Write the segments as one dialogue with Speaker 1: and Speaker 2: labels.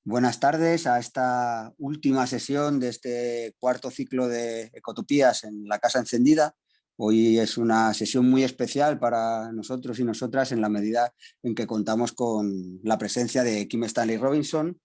Speaker 1: Buenas tardes a esta última sesión de este cuarto ciclo de Ecotopías en la Casa Encendida. Hoy es una sesión muy especial para nosotros y nosotras en la medida en que contamos con la presencia de Kim Stanley Robinson,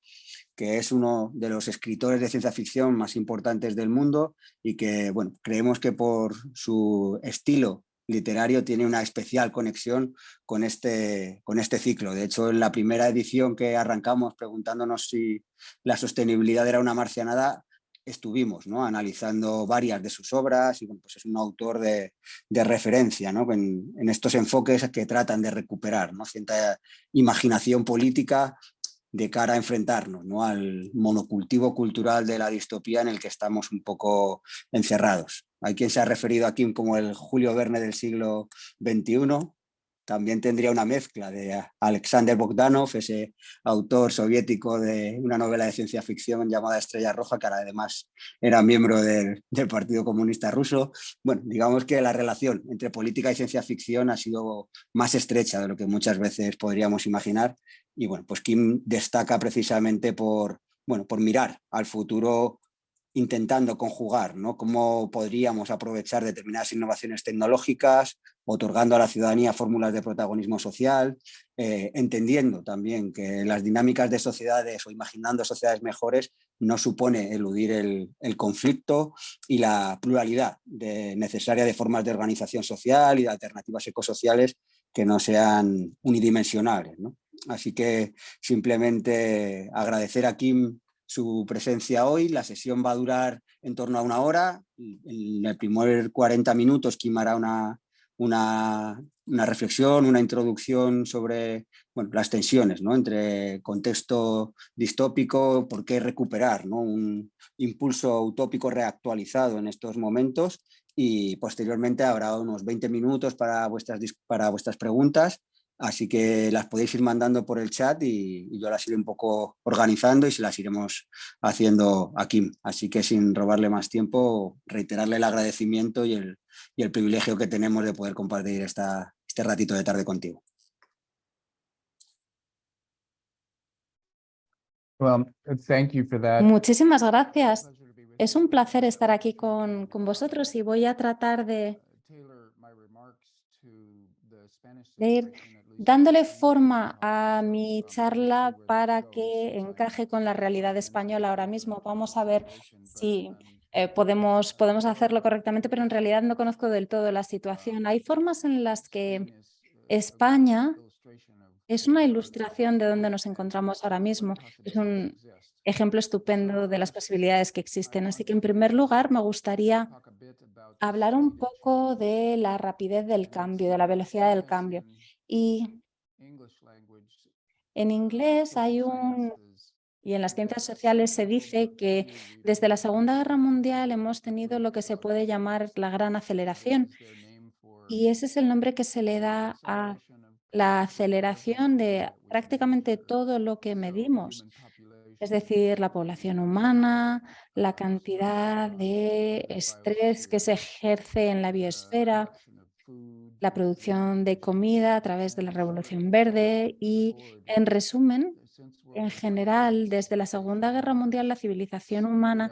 Speaker 1: que es uno de los escritores de ciencia ficción más importantes del mundo y que, bueno, creemos que por su estilo literario tiene una especial conexión con este ciclo. De hecho, en la primera edición que arrancamos preguntándonos si la sostenibilidad era una marcianada, estuvimos, ¿no?, analizando varias de sus obras y, bueno, pues es un autor de referencia, ¿no?, en estos enfoques que tratan de recuperar, ¿no?, cierta imaginación política de cara a enfrentarnos, ¿no?, al monocultivo cultural de la distopía en el que estamos un poco encerrados. Hay quien se ha referido a Kim como el Julio Verne del siglo XXI. También tendría una mezcla de Alexander Bogdanov, ese autor soviético de una novela de ciencia ficción llamada Estrella Roja, que además era miembro del Partido Comunista Ruso. Bueno, digamos que la relación entre política y ciencia ficción ha sido más estrecha de lo que muchas veces podríamos imaginar. Y bueno, pues Kim destaca precisamente por mirar al futuro intentando conjugar, ¿no?, cómo podríamos aprovechar determinadas innovaciones tecnológicas, otorgando a la ciudadanía fórmulas de protagonismo social, entendiendo también que las dinámicas de sociedades o imaginando sociedades mejores no supone eludir el conflicto y la pluralidad necesaria de formas de organización social y de alternativas ecosociales que no sean unidimensionales, ¿no? Así que simplemente agradecer a Kim su presencia hoy. La sesión va a durar en torno a 1 hora. En el primer 40 minutos Kim hará una reflexión, una introducción sobre, bueno, las tensiones, ¿no?, entre contexto distópico, por qué recuperar, ¿no?, un impulso utópico reactualizado en estos momentos, y posteriormente habrá unos 20 minutos para vuestras preguntas. Así que las podéis ir mandando por el chat y yo las iré un poco organizando y se las iremos haciendo a Kim. Así que, sin robarle más tiempo, reiterarle el agradecimiento y el privilegio que tenemos de poder compartir este ratito de tarde contigo.
Speaker 2: Muchísimas gracias. Es un placer estar aquí con vosotros y voy a tratar de ir dándole forma a mi charla para que encaje con la realidad española ahora mismo. Vamos a ver si podemos hacerlo correctamente, pero en realidad no conozco del todo la situación. Hay formas en las que España es una ilustración de dónde nos encontramos ahora mismo. Es un ejemplo estupendo de las posibilidades que existen. Así que, en primer lugar, me gustaría hablar un poco de la rapidez del cambio, de la velocidad del cambio. Y en inglés y en las ciencias sociales se dice que desde la Segunda Guerra Mundial hemos tenido lo que se puede llamar la gran aceleración. Y ese es el nombre que se le da a la aceleración de prácticamente todo lo que medimos, es decir, la población humana, la cantidad de estrés que se ejerce en la biosfera, la producción de comida a través de la Revolución Verde y, en resumen, en general, desde la Segunda Guerra Mundial, la civilización humana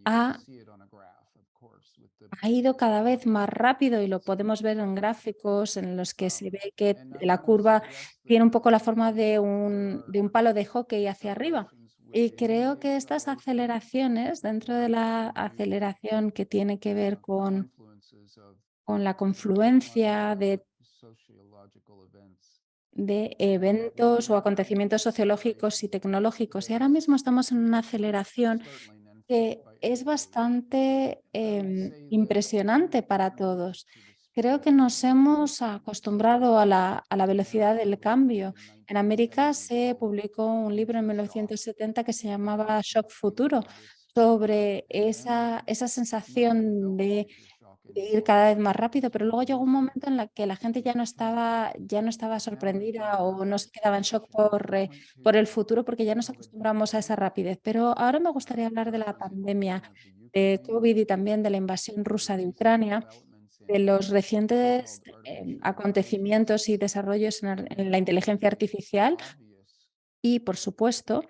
Speaker 2: ha ido cada vez más rápido y lo podemos ver en gráficos en los que se ve que la curva tiene un poco la forma de un palo de hockey hacia arriba. Y creo que estas aceleraciones, dentro de la aceleración que tiene que ver con la confluencia de eventos o acontecimientos sociológicos y tecnológicos, y ahora mismo estamos en una aceleración que es bastante impresionante para todos. Creo que nos hemos acostumbrado a la velocidad del cambio. En América se publicó un libro en 1970 que se llamaba Shock Futuro, sobre esa sensación de ir cada vez más rápido, pero luego llegó un momento en el que la gente ya no estaba sorprendida o no se quedaba en shock por el futuro, porque ya nos acostumbramos a esa rapidez. Pero ahora me gustaría hablar de la pandemia de COVID y también de la invasión rusa de Ucrania, de los recientes acontecimientos y desarrollos en la inteligencia artificial y, por supuesto,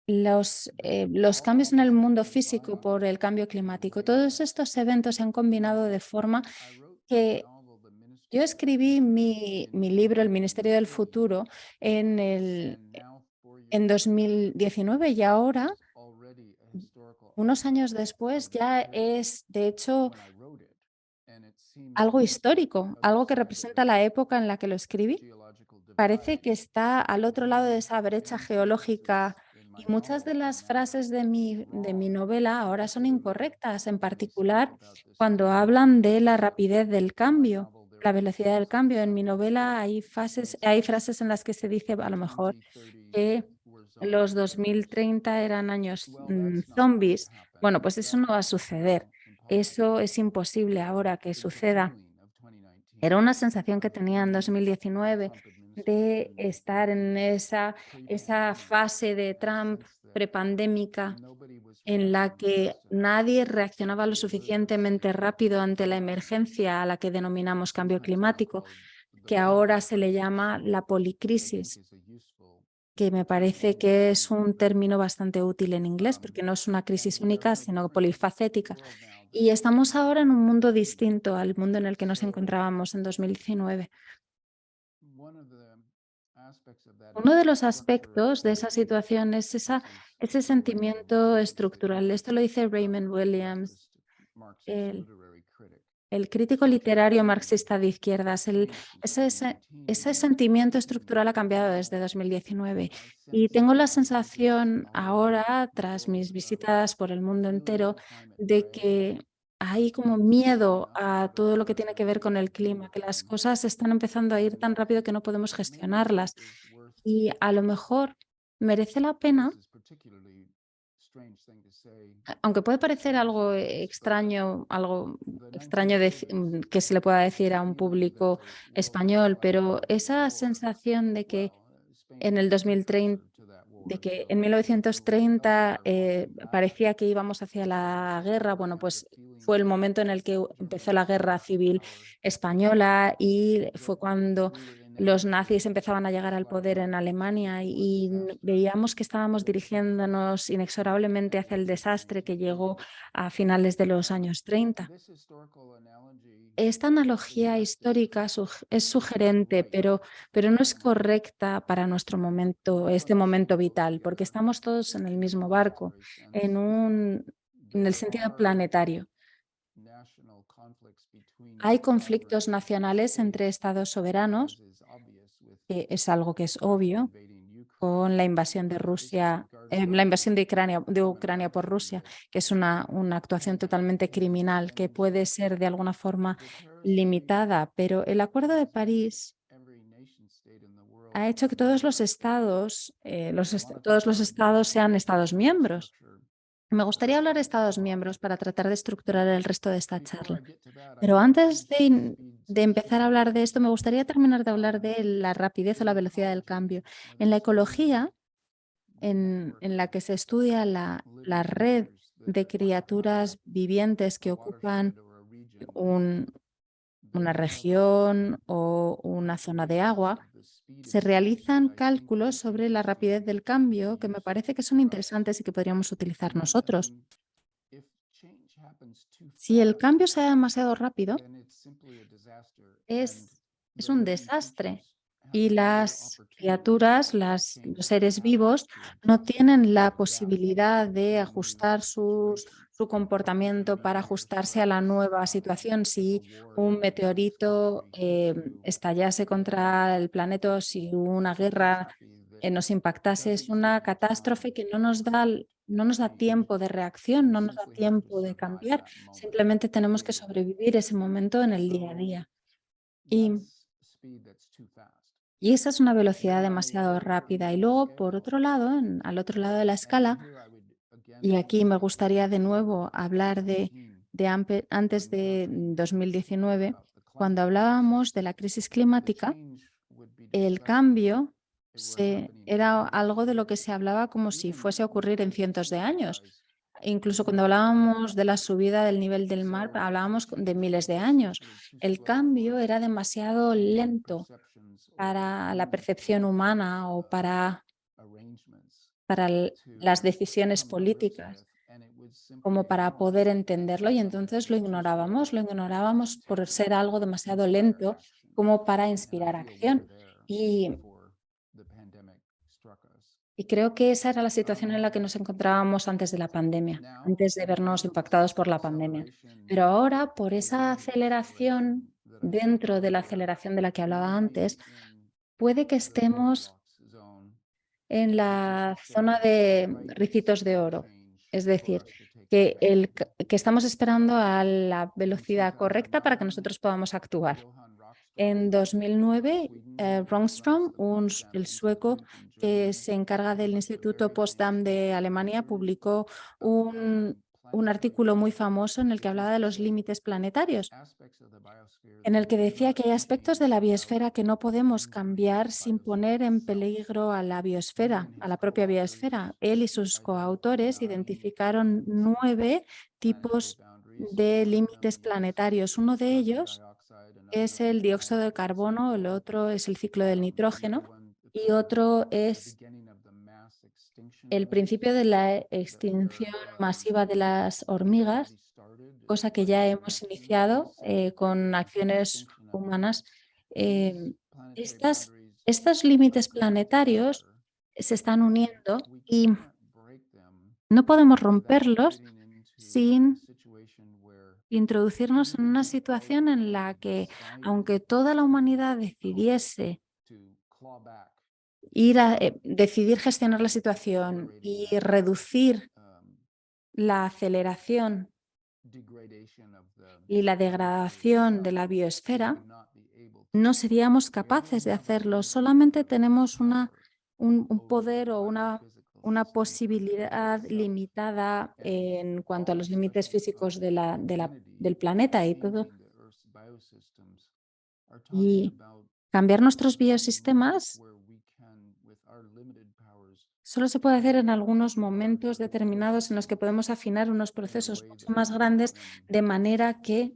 Speaker 2: los cambios en el mundo físico por el cambio climático, todos estos eventos se han combinado de forma que yo escribí mi libro, El Ministerio del Futuro, en 2019 y ahora, unos años después, ya es, de hecho, algo histórico, algo que representa la época en la que lo escribí. Parece que está al otro lado de esa brecha geológica y muchas de las frases de mi novela ahora son incorrectas, en particular cuando hablan de la rapidez del cambio, la velocidad del cambio. En mi novela hay frases en las que se dice a lo mejor que los 2030 eran años zombies. Bueno, pues eso no va a suceder. Eso es imposible ahora que suceda. Era una sensación que tenía en 2019 de estar en esa fase de Trump prepandémica en la que nadie reaccionaba lo suficientemente rápido ante la emergencia a la que denominamos cambio climático, que ahora se le llama la policrisis, que me parece que es un término bastante útil en inglés, porque no es una crisis única, sino polifacética. Y estamos ahora en un mundo distinto al mundo en el que nos encontrábamos en 2019. Uno de los aspectos de esa situación es ese sentimiento estructural. Esto lo dice Raymond Williams, el crítico literario marxista de izquierdas. Ese sentimiento estructural ha cambiado desde 2019 y tengo la sensación ahora, tras mis visitas por el mundo entero, de que hay como miedo a todo lo que tiene que ver con el clima, que las cosas están empezando a ir tan rápido que no podemos gestionarlas. Y a lo mejor merece la pena, aunque puede parecer algo extraño que se le pueda decir a un público español, pero esa sensación de que en el 2030, de que en 1930 parecía que íbamos hacia la guerra, bueno, pues fue el momento en el que empezó la guerra civil española y fue cuando los nazis empezaban a llegar al poder en Alemania y veíamos que estábamos dirigiéndonos inexorablemente hacia el desastre que llegó a finales de los años 30. Esta analogía histórica es sugerente, pero no es correcta para nuestro momento, este momento vital, porque estamos todos en el mismo barco, en el sentido planetario. Hay conflictos nacionales entre estados soberanos, que es algo que es obvio, con la invasión de Rusia, la invasión de Ucrania por Rusia, que es una actuación totalmente criminal que puede ser de alguna forma limitada, pero el Acuerdo de París ha hecho que todos los estados, todos los estados sean estados miembros. Me gustaría hablar de estados miembros para tratar de estructurar el resto de esta charla. Pero antes de empezar a hablar de esto, me gustaría terminar de hablar de la rapidez o la velocidad del cambio. En la ecología, en la que se estudia la red de criaturas vivientes que ocupan una región o una zona de agua, se realizan cálculos sobre la rapidez del cambio que me parece que son interesantes y que podríamos utilizar nosotros. Si el cambio sea demasiado rápido, es un desastre y las criaturas, los seres vivos, no tienen la posibilidad de ajustar su comportamiento para ajustarse a la nueva situación. Si un meteorito estallase contra el planeta, o si una guerra nos impactase, es una catástrofe que no nos da tiempo de reacción, no nos da tiempo de cambiar. Simplemente tenemos que sobrevivir ese momento en el día a día. Y esa es una velocidad demasiado rápida. Y luego, por otro lado, al otro lado de la escala, y aquí me gustaría de nuevo hablar de antes de 2019, cuando hablábamos de la crisis climática, el cambio era algo de lo que se hablaba como si fuese a ocurrir en cientos de años. incluso cuando hablábamos de la subida del nivel del mar, hablábamos de miles de años. El cambio era demasiado lento para la percepción humana o para las decisiones políticas, como para poder entenderlo, y entonces lo ignorábamos por ser algo demasiado lento como para inspirar acción. Y, y creo que esa era la situación en la que nos encontrábamos antes de la pandemia, antes de vernos impactados por la pandemia. Pero ahora, por esa aceleración dentro de la aceleración de la que hablaba antes, puede que estemos en la zona de ricitos de oro. Es decir, que estamos esperando a la velocidad correcta para que nosotros podamos actuar. En 2009, Rönnström, el sueco que se encarga del Instituto Potsdam de Alemania, publicó un artículo muy famoso en el que hablaba de los límites planetarios, en el que decía que hay aspectos de la biosfera que no podemos cambiar sin poner en peligro a la biosfera, a la propia biosfera. Él y sus coautores identificaron 9 tipos de límites planetarios. Uno de ellos es el dióxido de carbono, el otro es el ciclo del nitrógeno y otro es el principio de la extinción masiva de las hormigas, cosa que ya hemos iniciado con acciones humanas. Eh, estas, estos límites planetarios se están uniendo y no podemos romperlos sin introducirnos en una situación en la que, aunque toda la humanidad decidiese decidir gestionar la situación y reducir la aceleración y la degradación de la biosfera, no seríamos capaces de hacerlo. Solamente tenemos un poder o una posibilidad limitada en cuanto a los límites físicos del planeta y todo. Y cambiar nuestros biosistemas solo se puede hacer en algunos momentos determinados en los que podemos afinar unos procesos mucho más grandes de manera que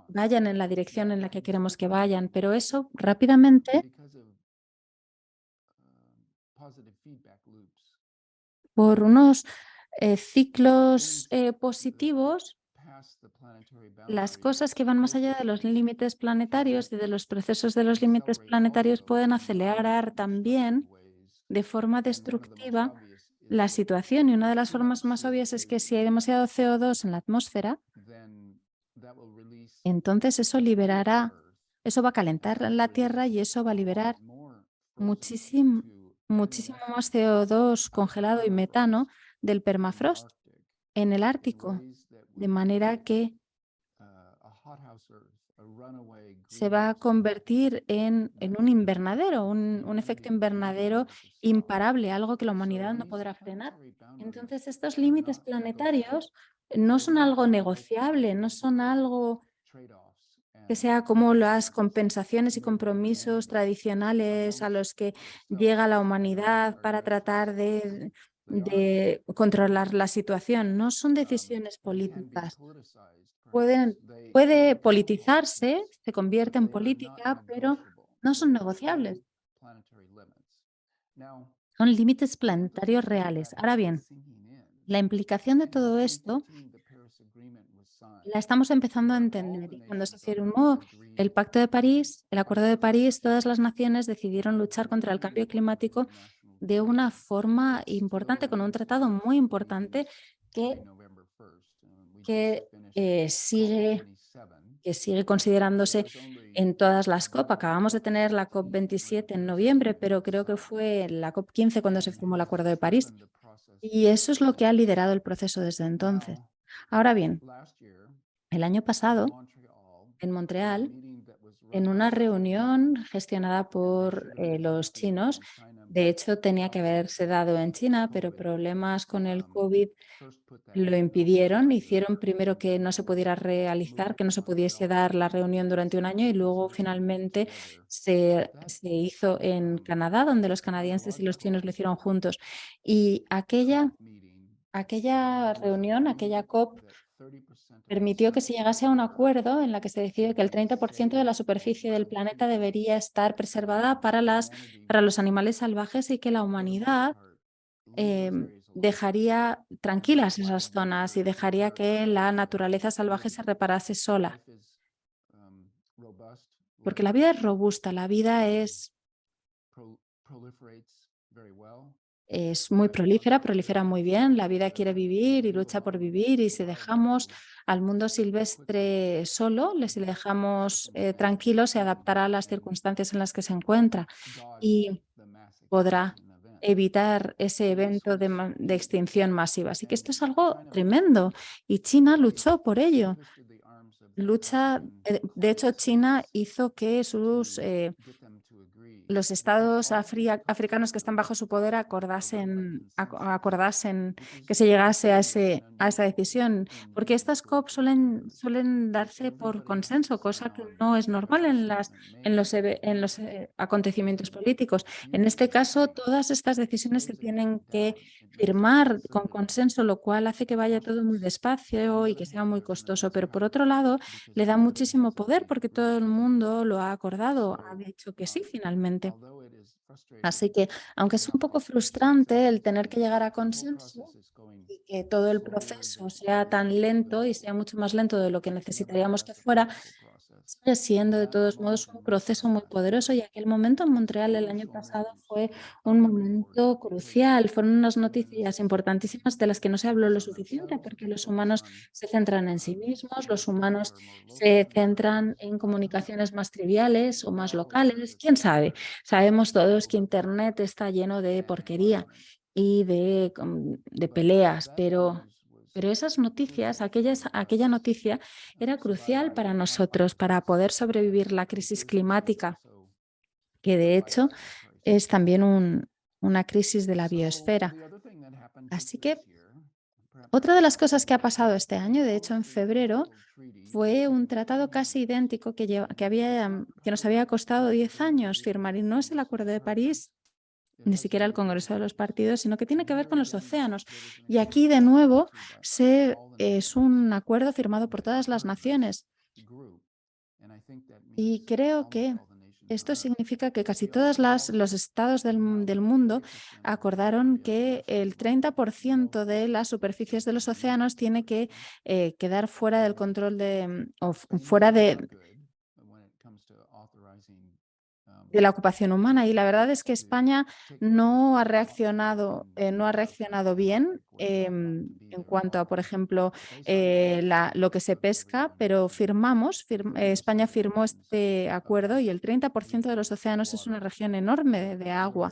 Speaker 2: vayan en la dirección en la que queremos que vayan. Pero eso rápidamente, por unos ciclos positivos, las cosas que van más allá de los límites planetarios y de los procesos de los límites planetarios pueden acelerar también de forma destructiva la situación. Y una de las formas más obvias es que si hay demasiado CO2 en la atmósfera, entonces eso va a calentar la Tierra y eso va a liberar muchísimo, muchísimo más CO2 congelado y metano del permafrost en el Ártico, de manera que se va a convertir en un invernadero, un efecto invernadero imparable, algo que la humanidad no podrá frenar. Entonces, estos límites planetarios no son algo negociable, no son algo que sea como las compensaciones y compromisos tradicionales a los que llega la humanidad para tratar de controlar la situación. No son decisiones políticas. Puede politizarse, se convierte en política, pero no son negociables. Son límites planetarios reales. Ahora bien, la implicación de todo esto la estamos empezando a entender. Y cuando se firmó el Pacto de París, el Acuerdo de París, todas las naciones decidieron luchar contra el cambio climático de una forma importante, con un tratado muy importante que, que, eh, sigue, que sigue considerándose en todas las COP. Acabamos de tener la COP27 en noviembre, pero creo que fue la COP15 cuando se firmó el Acuerdo de París. Y eso es lo que ha liderado el proceso desde entonces. Ahora bien, el año pasado, en Montreal, en una reunión gestionada por los chinos, de hecho tenía que haberse dado en China, pero problemas con el COVID lo impidieron. Hicieron primero que no se pudiera realizar, que no se pudiese dar la reunión durante un año y luego finalmente se hizo en Canadá, donde los canadienses y los chinos lo hicieron juntos. Y aquella aquella reunión, aquella COP, permitió que se llegase a un acuerdo en la que se decide que el 30% de la superficie del planeta debería estar preservada para los animales salvajes y que la humanidad dejaría tranquilas esas zonas y dejaría que la naturaleza salvaje se reparase sola. Porque la vida es robusta, la vida es muy prolífera, prolifera muy bien, la vida quiere vivir y lucha por vivir, y si dejamos al mundo silvestre solo, si le dejamos tranquilo, se adaptará a las circunstancias en las que se encuentra y podrá evitar ese evento de extinción masiva. Así que esto es algo tremendo y China luchó por ello. De hecho, China hizo que los estados africanos que están bajo su poder acordasen que se llegase a esa decisión, porque estas COP suelen darse por consenso, cosa que no es normal en los acontecimientos políticos. En este caso, todas estas decisiones se tienen que firmar con consenso, lo cual hace que vaya todo muy despacio y que sea muy costoso, pero por otro lado, le da muchísimo poder porque todo el mundo lo ha acordado, ha dicho que sí finalmente. Así que, aunque es un poco frustrante el tener que llegar a consenso y que todo el proceso sea tan lento y sea mucho más lento de lo que necesitaríamos que fuera, sigue siendo de todos modos un proceso muy poderoso, y aquel momento en Montreal el año pasado fue un momento crucial. Fueron unas noticias importantísimas de las que no se habló lo suficiente, porque los humanos se centran en sí mismos, los humanos se centran en comunicaciones más triviales o más locales. ¿Quién sabe? Sabemos todos que Internet está lleno de porquería y de peleas, pero esas noticias, aquella noticia era crucial para nosotros para poder sobrevivir la crisis climática, que de hecho es también una crisis de la biosfera. Así que otra de las cosas que ha pasado este año, de hecho en febrero, fue un tratado casi idéntico que nos había costado 10 años firmar, y no es el Acuerdo de París, ni siquiera el Congreso de los Partidos, sino que tiene que ver con los océanos. Y aquí, de nuevo, es un acuerdo firmado por todas las naciones. Y creo que esto significa que casi todos los estados del mundo acordaron que el 30% de las superficies de los océanos tiene que quedar fuera del control o fuera de la ocupación humana, y la verdad es que España no ha reaccionado bien en cuanto a, por ejemplo, lo que se pesca, pero España firmó este acuerdo, y el 30% de los océanos es una región enorme de agua,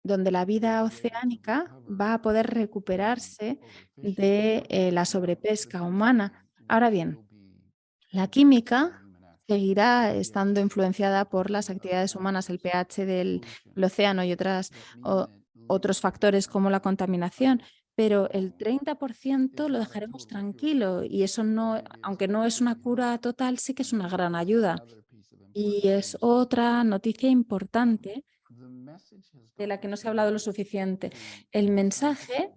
Speaker 2: donde la vida oceánica va a poder recuperarse de la sobrepesca humana. Ahora bien, la química seguirá estando influenciada por las actividades humanas, el pH del océano y otros factores como la contaminación, pero el 30% lo dejaremos tranquilo, y eso no, aunque no es una cura total, sí que es una gran ayuda. Y es otra noticia importante de la que no se ha hablado lo suficiente. El mensaje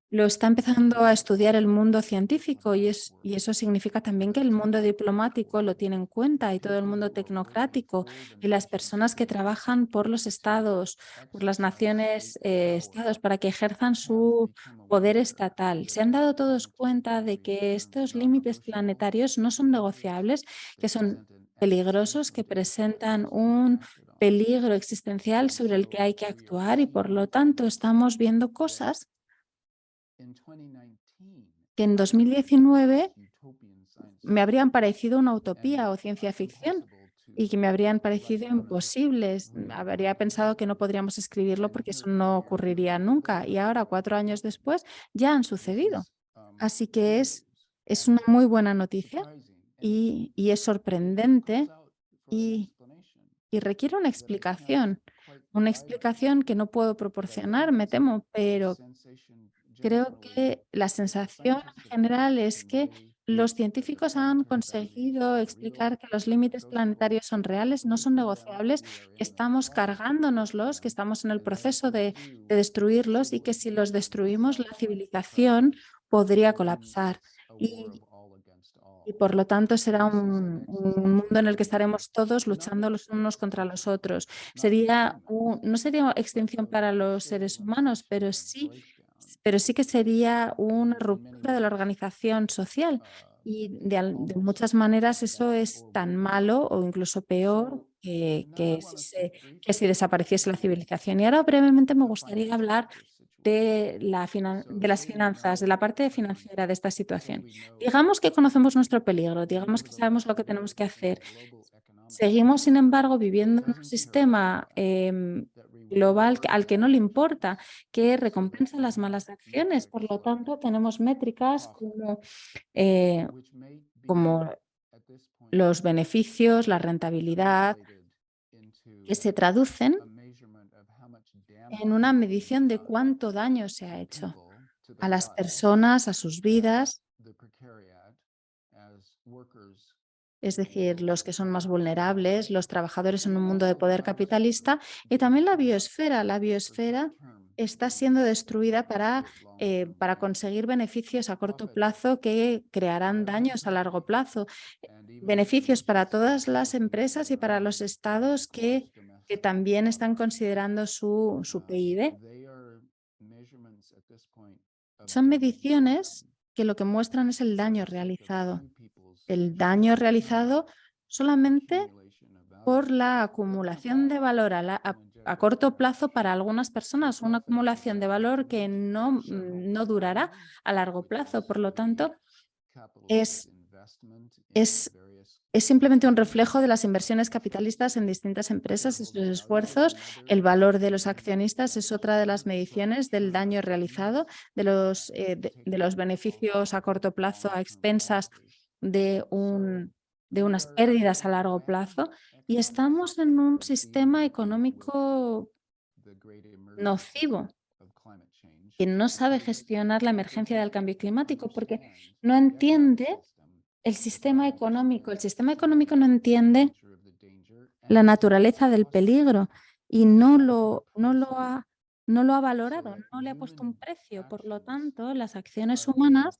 Speaker 2: lo está empezando a estudiar el mundo científico, y eso significa también que el mundo diplomático lo tiene en cuenta, y todo el mundo tecnocrático y las personas que trabajan por los estados, por las naciones, estados, para que ejerzan su poder estatal. Se han dado todos cuenta de que estos límites planetarios no son negociables, que son peligrosos, que presentan un peligro existencial sobre el que hay que actuar, y por lo tanto estamos viendo cosas que en 2019 me habrían parecido una utopía o ciencia ficción, y que me habrían parecido imposibles. Habría pensado que no podríamos escribirlo porque eso no ocurriría nunca, y ahora, 4 años después, ya han sucedido. Así que es una muy buena noticia, y es sorprendente, y requiere una explicación que no puedo proporcionar, me temo, pero creo que la sensación general es que los científicos han conseguido explicar que los límites planetarios son reales, no son negociables, que estamos cargándonoslos, que estamos en el proceso de destruirlos y que si los destruimos, la civilización podría colapsar. Y por lo tanto será un mundo en el que estaremos todos luchando los unos contra los otros. No sería extinción para los seres humanos, pero sí que sería una ruptura de la organización social. Y de muchas maneras eso es tan malo o incluso peor que si desapareciese la civilización. Y ahora brevemente me gustaría hablar de las finanzas, de la parte financiera de esta situación. Digamos que conocemos nuestro peligro, digamos que sabemos lo que tenemos que hacer. Seguimos, sin embargo, viviendo en un sistema global al que no le importa, que recompensa las malas acciones. Por lo tanto, tenemos métricas eh, como los beneficios, la rentabilidad, que se traducen en una medición de cuánto daño se ha hecho a las personas, a sus vidas, es decir, los que son más vulnerables, los trabajadores en un mundo de poder capitalista y también la biosfera. La biosfera está siendo destruida para conseguir beneficios a corto plazo que crearán daños a largo plazo. Beneficios para todas las empresas y para los estados que también están considerando su PIB. Son mediciones que lo que muestran es el daño realizado. El daño realizado solamente por la acumulación de valor a corto plazo para algunas personas, una acumulación de valor que no durará a largo plazo. Por lo tanto, es simplemente un reflejo de las inversiones capitalistas en distintas empresas y sus esfuerzos. El valor de los accionistas es otra de las mediciones del daño realizado, de los beneficios a corto plazo a expensas de unas pérdidas a largo plazo. Y estamos en un sistema económico nocivo que no sabe gestionar la emergencia del cambio climático porque no entiende el sistema económico. El sistema económico no entiende la naturaleza del peligro y no lo ha valorado, no le ha puesto un precio. Por lo tanto, las acciones humanas,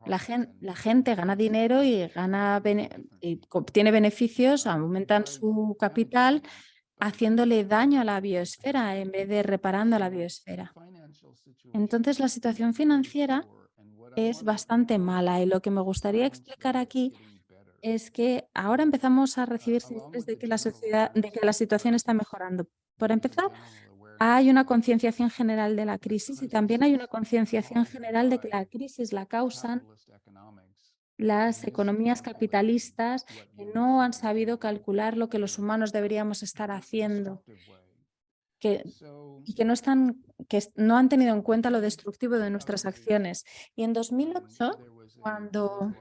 Speaker 2: la gente gana dinero y obtiene beneficios, aumentan su capital, haciéndole daño a la biosfera en vez de reparando a la biosfera. Entonces, la situación financiera es bastante mala y lo que me gustaría explicar aquí es que ahora empezamos a recibir señales de que la situación está mejorando. Por empezar, hay una concienciación general de la crisis y también hay una concienciación general de que la crisis la causan las economías capitalistas que no han sabido calcular lo que los humanos deberíamos estar haciendo y que no han tenido en cuenta lo destructivo de nuestras acciones. Y en 2008, cuando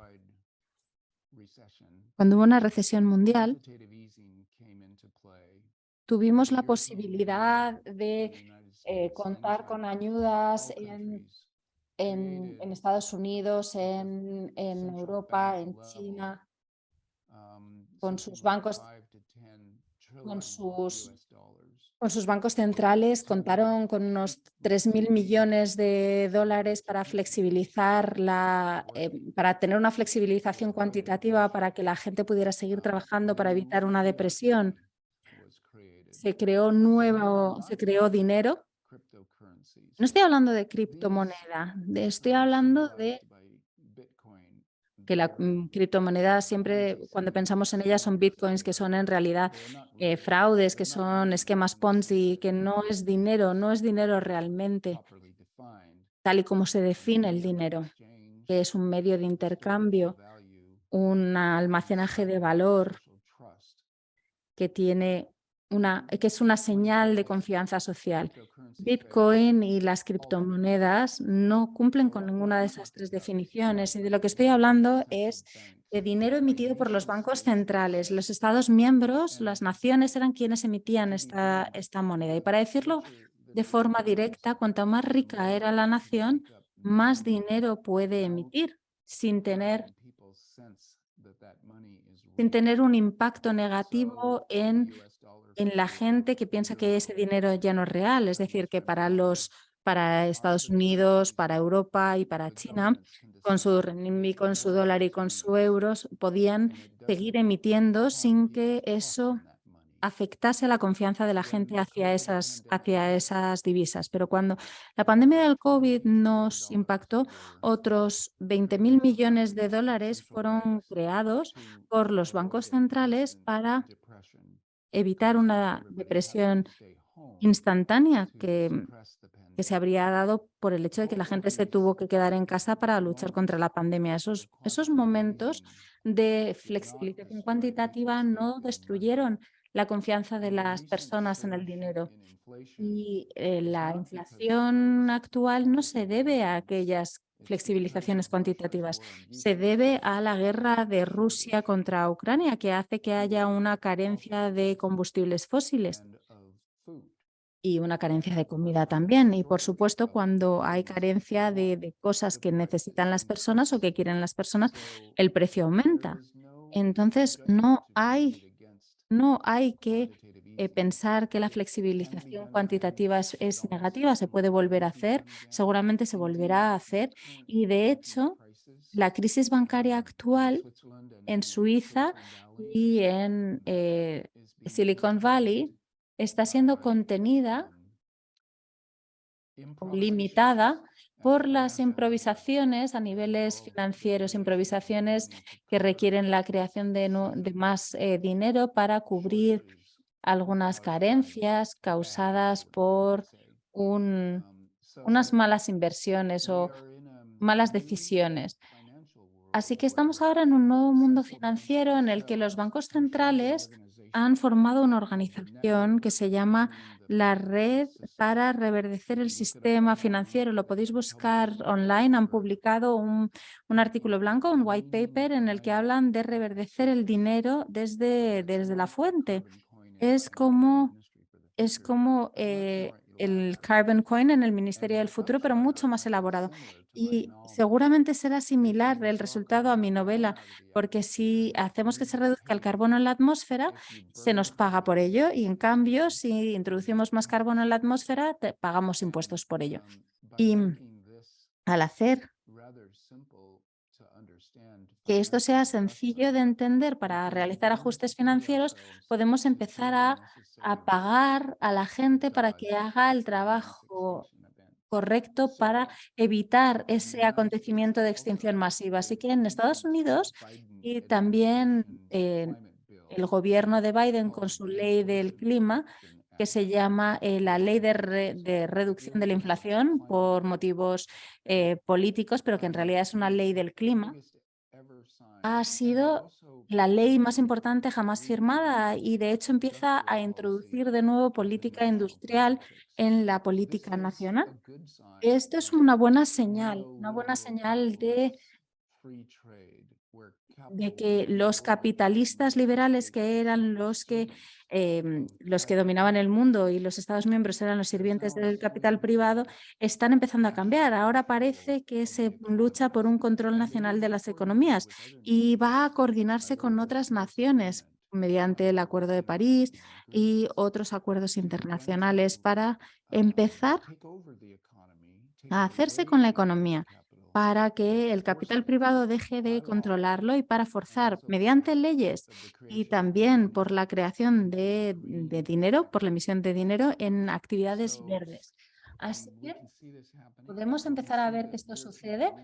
Speaker 2: hubo una recesión mundial, tuvimos la posibilidad de contar con ayudas en Estados Unidos, en Europa, en China, con sus bancos, con sus bancos centrales. Contaron con unos 3.000 millones de dólares para para tener una flexibilización cuantitativa para que la gente pudiera seguir trabajando para evitar una depresión. Se creó dinero. No estoy hablando de criptomoneda, estoy hablando de que la criptomoneda siempre, cuando pensamos en ellas, son bitcoins, que son en realidad fraudes, que son esquemas Ponzi, que no es dinero realmente, tal y como se define el dinero, que es un medio de intercambio, un almacenaje de valor que es una señal de confianza social. Bitcoin y las criptomonedas no cumplen con ninguna de esas tres definiciones y de lo que estoy hablando es de dinero emitido por los bancos centrales. Los Estados miembros, las naciones eran quienes emitían esta moneda. Y para decirlo de forma directa, cuanto más rica era la nación, más dinero puede emitir sin tener un impacto negativo en la gente que piensa que ese dinero ya no es real. Es decir, que para Estados Unidos, para Europa y para China, con su renminbi, con su dólar y con su euros, podían seguir emitiendo sin que eso afectase a la confianza de la gente hacia esas divisas. Pero cuando la pandemia del COVID nos impactó, otros 20.000 millones de dólares fueron creados por los bancos centrales para evitar una depresión instantánea que se habría dado por el hecho de que la gente se tuvo que quedar en casa para luchar contra la pandemia. Esos momentos de flexibilización cuantitativa no destruyeron la confianza de las personas en el dinero. Y la inflación actual no se debe a aquellas flexibilizaciones cuantitativas, se debe a la guerra de Rusia contra Ucrania, que hace que haya una carencia de combustibles fósiles y una carencia de comida también. Y por supuesto, cuando hay carencia de cosas que necesitan las personas o que quieren las personas, el precio aumenta. Entonces, no hay que pensar que la flexibilización cuantitativa es negativa, se puede volver a hacer, seguramente se volverá a hacer. Y de hecho, la crisis bancaria actual en Suiza y en Silicon Valley está siendo contenida o limitada por las improvisaciones a niveles financieros, improvisaciones que requieren la creación de más dinero para cubrir algunas carencias causadas por unas malas inversiones o malas decisiones. Así que estamos ahora en un nuevo mundo financiero en el que los bancos centrales han formado una organización que se llama la Red para Reverdecer el Sistema Financiero. Lo podéis buscar online. Han publicado un artículo blanco, un white paper, en el que hablan de reverdecer el dinero desde la fuente. Es como el Carbon Coin en el Ministerio del Futuro, pero mucho más elaborado. Y seguramente será similar el resultado a mi novela, porque si hacemos que se reduzca el carbono en la atmósfera, se nos paga por ello y en cambio, si introducimos más carbono en la atmósfera, pagamos impuestos por ello. Y al hacer que esto sea sencillo de entender para realizar ajustes financieros, podemos empezar a pagar a la gente para que haga el trabajo correcto para evitar ese acontecimiento de extinción masiva. Así que en Estados Unidos y también el gobierno de Biden con su ley del clima, que se llama la Ley de Reducción de la Inflación por motivos políticos, pero que en realidad es una ley del clima, ha sido la ley más importante jamás firmada y de hecho empieza a introducir de nuevo política industrial en la política nacional. Esto es una buena señal de que los capitalistas liberales, que eran los que dominaban el mundo y los Estados miembros eran los sirvientes del capital privado, están empezando a cambiar. Ahora parece que se lucha por un control nacional de las economías y va a coordinarse con otras naciones mediante el Acuerdo de París y otros acuerdos internacionales para empezar a hacerse con la economía, para que el capital privado deje de controlarlo y para forzar mediante leyes y también por la creación de dinero, por la emisión de dinero en actividades verdes. Así que podemos empezar a ver que esto sucede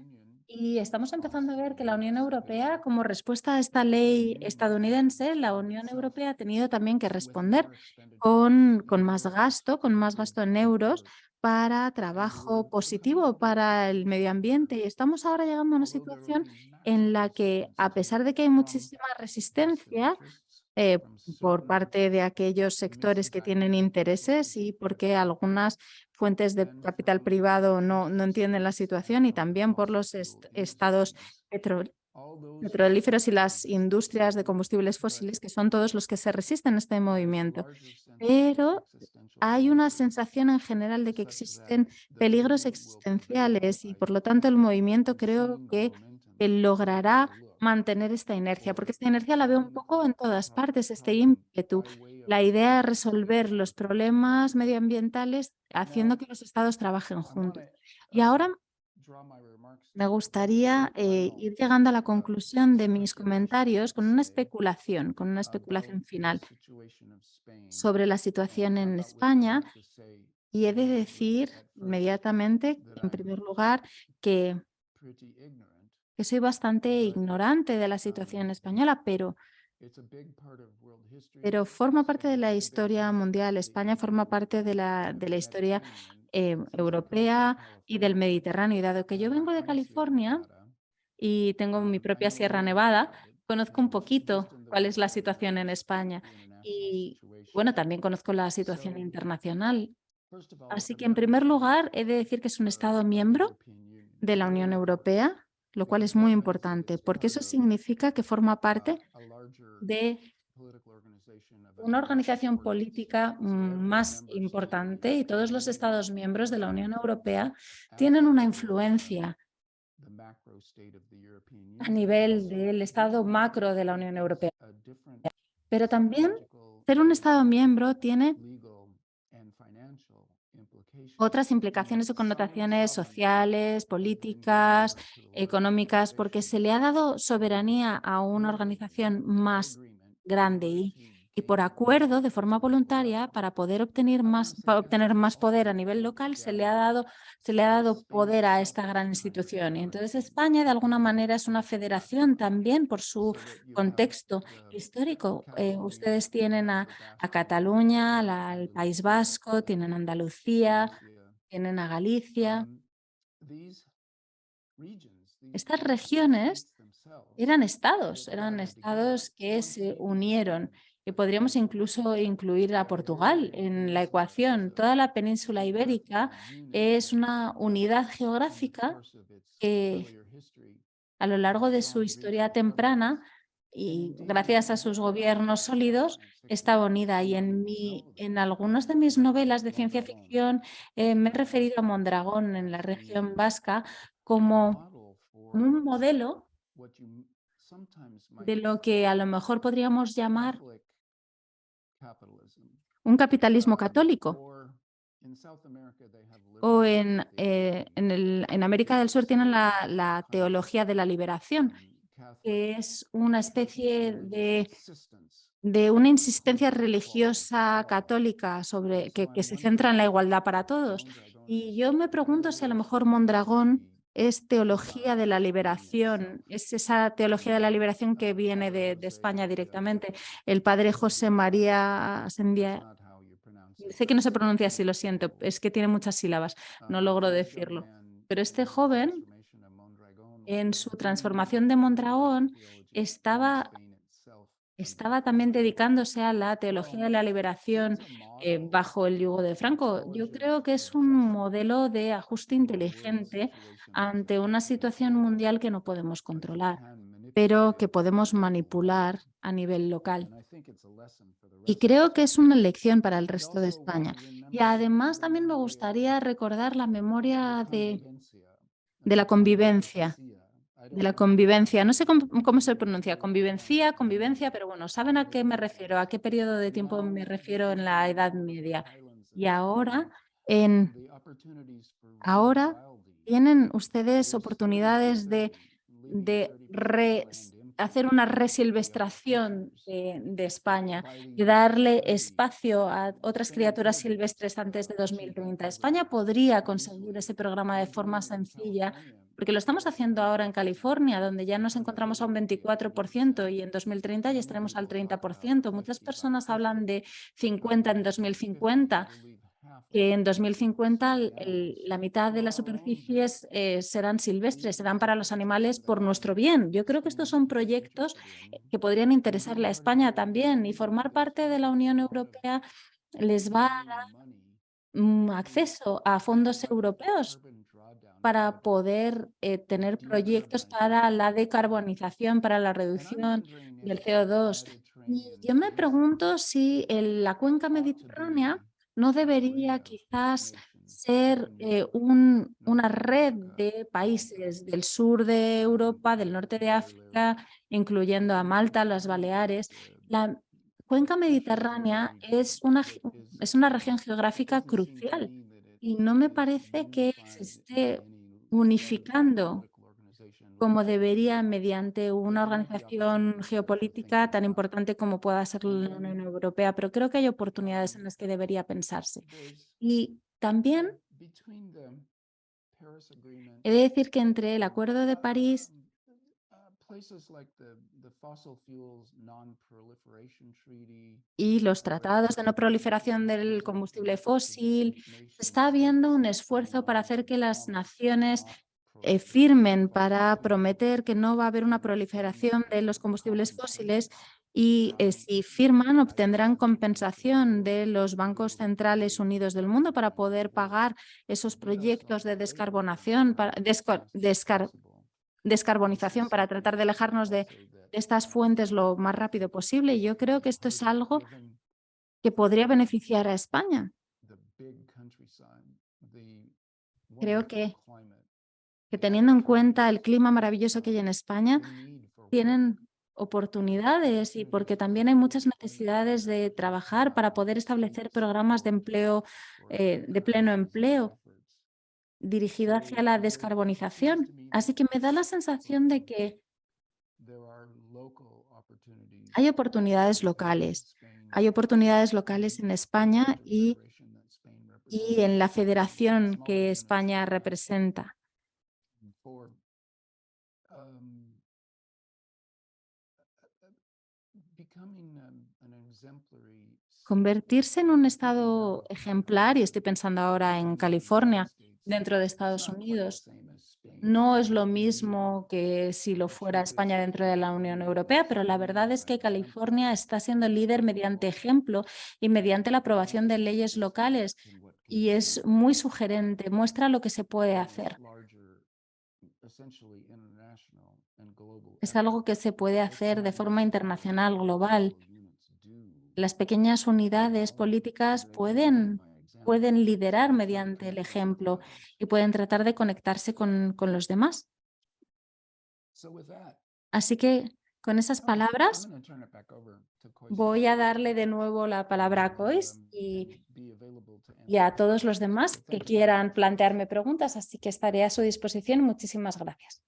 Speaker 2: y estamos empezando a ver que la Unión Europea, como respuesta a esta ley estadounidense, la Unión Europea ha tenido también que responder con más gasto en euros para trabajo positivo para el medio ambiente. Y estamos ahora llegando a una situación en la que, a pesar de que hay muchísima resistencia eh, por parte de aquellos sectores que tienen intereses y porque algunas fuentes de capital privado no entienden la situación y también por los estados petrolíferos y las industrias de combustibles fósiles, que son todos los que se resisten a este movimiento. Pero hay una sensación en general de que existen peligros existenciales y, por lo tanto, el movimiento creo que logrará mantener esta inercia, porque esta inercia la veo un poco en todas partes, este ímpetu, la idea de resolver los problemas medioambientales haciendo que los estados trabajen juntos. Y ahora me gustaría ir llegando a la conclusión de mis comentarios con una especulación final sobre la situación en España. Y he de decir inmediatamente, en primer lugar, que, que soy bastante ignorante de la situación española, pero forma parte de la historia mundial. España forma parte de la historia europea y del Mediterráneo. Y dado que yo vengo de California y tengo mi propia Sierra Nevada, conozco un poquito cuál es la situación en España. Y bueno, también conozco la situación internacional. Así que, en primer lugar, he de decir que es un Estado miembro de la Unión Europea, lo cual es muy importante, porque eso significa que forma parte de una organización política más importante y todos los Estados miembros de la Unión Europea tienen una influencia a nivel del Estado macro de la Unión Europea. Pero también ser un Estado miembro tiene otras implicaciones o connotaciones sociales, políticas, económicas, porque se le ha dado soberanía a una organización más grande y por acuerdo, de forma voluntaria, para obtener más poder a nivel local, se le ha dado poder a esta gran institución. Y entonces España, de alguna manera, es una federación también por su contexto histórico. Ustedes tienen a Cataluña, al País Vasco, tienen Andalucía, tienen a Galicia. Estas regiones eran estados que se unieron y podríamos incluso incluir a Portugal en la ecuación. Toda la península ibérica es una unidad geográfica que a lo largo de su historia temprana y gracias a sus gobiernos sólidos estaba unida. Y en algunas de mis novelas de ciencia ficción me he referido a Mondragón en la región vasca como un modelo de lo que a lo mejor podríamos llamar un capitalismo católico. O en América del Sur tienen la teología de la liberación, que es una especie de una insistencia religiosa católica que se centra en la igualdad para todos. Y yo me pregunto si a lo mejor Mondragón es teología de la liberación, es esa teología de la liberación que viene de España directamente. El padre José María Sendia, sé que no se pronuncia así, lo siento, es que tiene muchas sílabas, no logro decirlo. Pero este joven, en su transformación de Mondragón, estaba también dedicándose a la teología de la liberación bajo el yugo de Franco. Yo creo que es un modelo de ajuste inteligente ante una situación mundial que no podemos controlar, pero que podemos manipular a nivel local. Y creo que es una lección para el resto de España. Y además también me gustaría recordar la memoria de la convivencia. De la convivencia, no sé cómo se pronuncia, convivencia, pero bueno, ¿saben a qué me refiero? ¿A qué periodo de tiempo me refiero en la Edad Media? Y ahora tienen ustedes oportunidades de hacer una resilvestración de España y darle espacio a otras criaturas silvestres antes de 2030. España podría conseguir ese programa de forma sencilla, porque lo estamos haciendo ahora en California, donde ya nos encontramos a un 24% y en 2030 ya estaremos al 30%. Muchas personas hablan de 50 en 2050, que en 2050 la mitad de las superficies serán silvestres, serán para los animales por nuestro bien. Yo creo que estos son proyectos que podrían interesarle a España también, y formar parte de la Unión Europea les va a dar acceso a fondos europeos para poder tener proyectos para la decarbonización, para la reducción del CO2. Y yo me pregunto si la cuenca mediterránea no debería quizás ser una red de países del sur de Europa, del norte de África, incluyendo a Malta, las Baleares. La cuenca mediterránea es una región geográfica crucial y no me parece que se esté unificando como debería mediante una organización geopolítica tan importante como pueda ser la Unión Europea, pero creo que hay oportunidades en las que debería pensarse. Y también he de decir que entre el Acuerdo de París y los tratados de no proliferación del combustible fósil, se está habiendo un esfuerzo para hacer que las naciones firmen para prometer que no va a haber una proliferación de los combustibles fósiles y si firman obtendrán compensación de los bancos centrales unidos del mundo para poder pagar esos proyectos de descarbonización para tratar de alejarnos de estas fuentes lo más rápido posible. Y yo creo que esto es algo que podría beneficiar a España. Creo que teniendo en cuenta el clima maravilloso que hay en España, tienen oportunidades y porque también hay muchas necesidades de trabajar para poder establecer programas de empleo, de pleno empleo dirigido hacia la descarbonización. Así que me da la sensación de que hay oportunidades locales. Hay oportunidades locales en España y en la federación que España representa. Convertirse en un estado ejemplar, y estoy pensando ahora en California, dentro de Estados Unidos, no es lo mismo que si lo fuera España dentro de la Unión Europea, pero la verdad es que California está siendo líder mediante ejemplo y mediante la aprobación de leyes locales y es muy sugerente, muestra lo que se puede hacer. Es algo que se puede hacer de forma internacional, global. Las pequeñas unidades políticas pueden liderar mediante el ejemplo y pueden tratar de conectarse con los demás. Así que con esas palabras voy a darle de nuevo la palabra a Kois y a todos los demás que quieran plantearme preguntas, así que estaré a su disposición. Muchísimas gracias.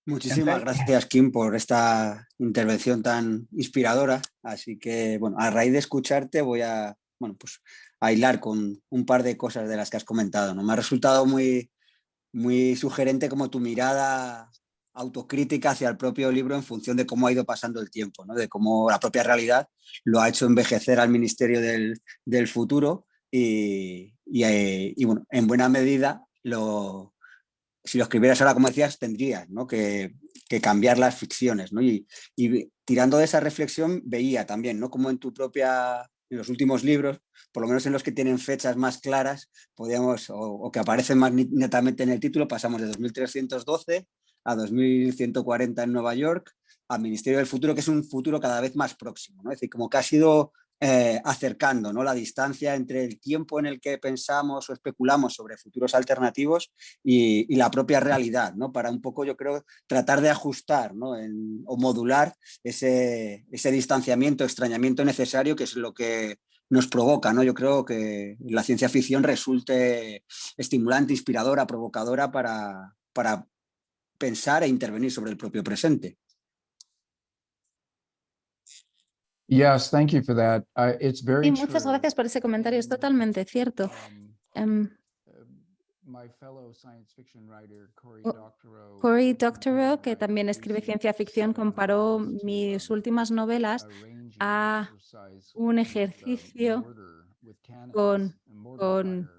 Speaker 1: Muchísimas gracias, Kim, por esta intervención tan inspiradora. Así que, bueno, a raíz de escucharte voy a, pues, a hilar con un par de cosas de las que has comentado, ¿no? Me ha resultado muy, muy sugerente como tu mirada autocrítica hacia el propio libro en función de cómo ha ido pasando el tiempo, ¿no? De cómo la propia realidad lo ha hecho envejecer al Ministerio del Futuro y, bueno, en buena medida si lo escribieras ahora, como decías, tendrías, ¿no? que cambiar las ficciones, ¿no? Y tirando de esa reflexión veía también, ¿no? Como en en los últimos libros, por lo menos en los que tienen fechas más claras, podíamos, o que aparecen más netamente en el título, pasamos de 2312 a 2140 en Nueva York, al Ministerio del Futuro, que es un futuro cada vez más próximo, ¿no? Es decir, como que ha sido acercando, ¿no? La distancia entre el tiempo en el que pensamos o especulamos sobre futuros alternativos y la propia realidad, ¿no? Para un poco, yo creo, tratar de ajustar, ¿no? O modular ese distanciamiento, extrañamiento necesario, que es lo que nos provoca, ¿no? Yo creo que la ciencia ficción resulte estimulante, inspiradora, provocadora para pensar e intervenir sobre el propio presente.
Speaker 2: Yes, thank you for that. Sí, muchas gracias por ese comentario, es totalmente cierto. Cory Doctorow, que también escribe ciencia ficción, comparó mis últimas novelas a un ejercicio con, con,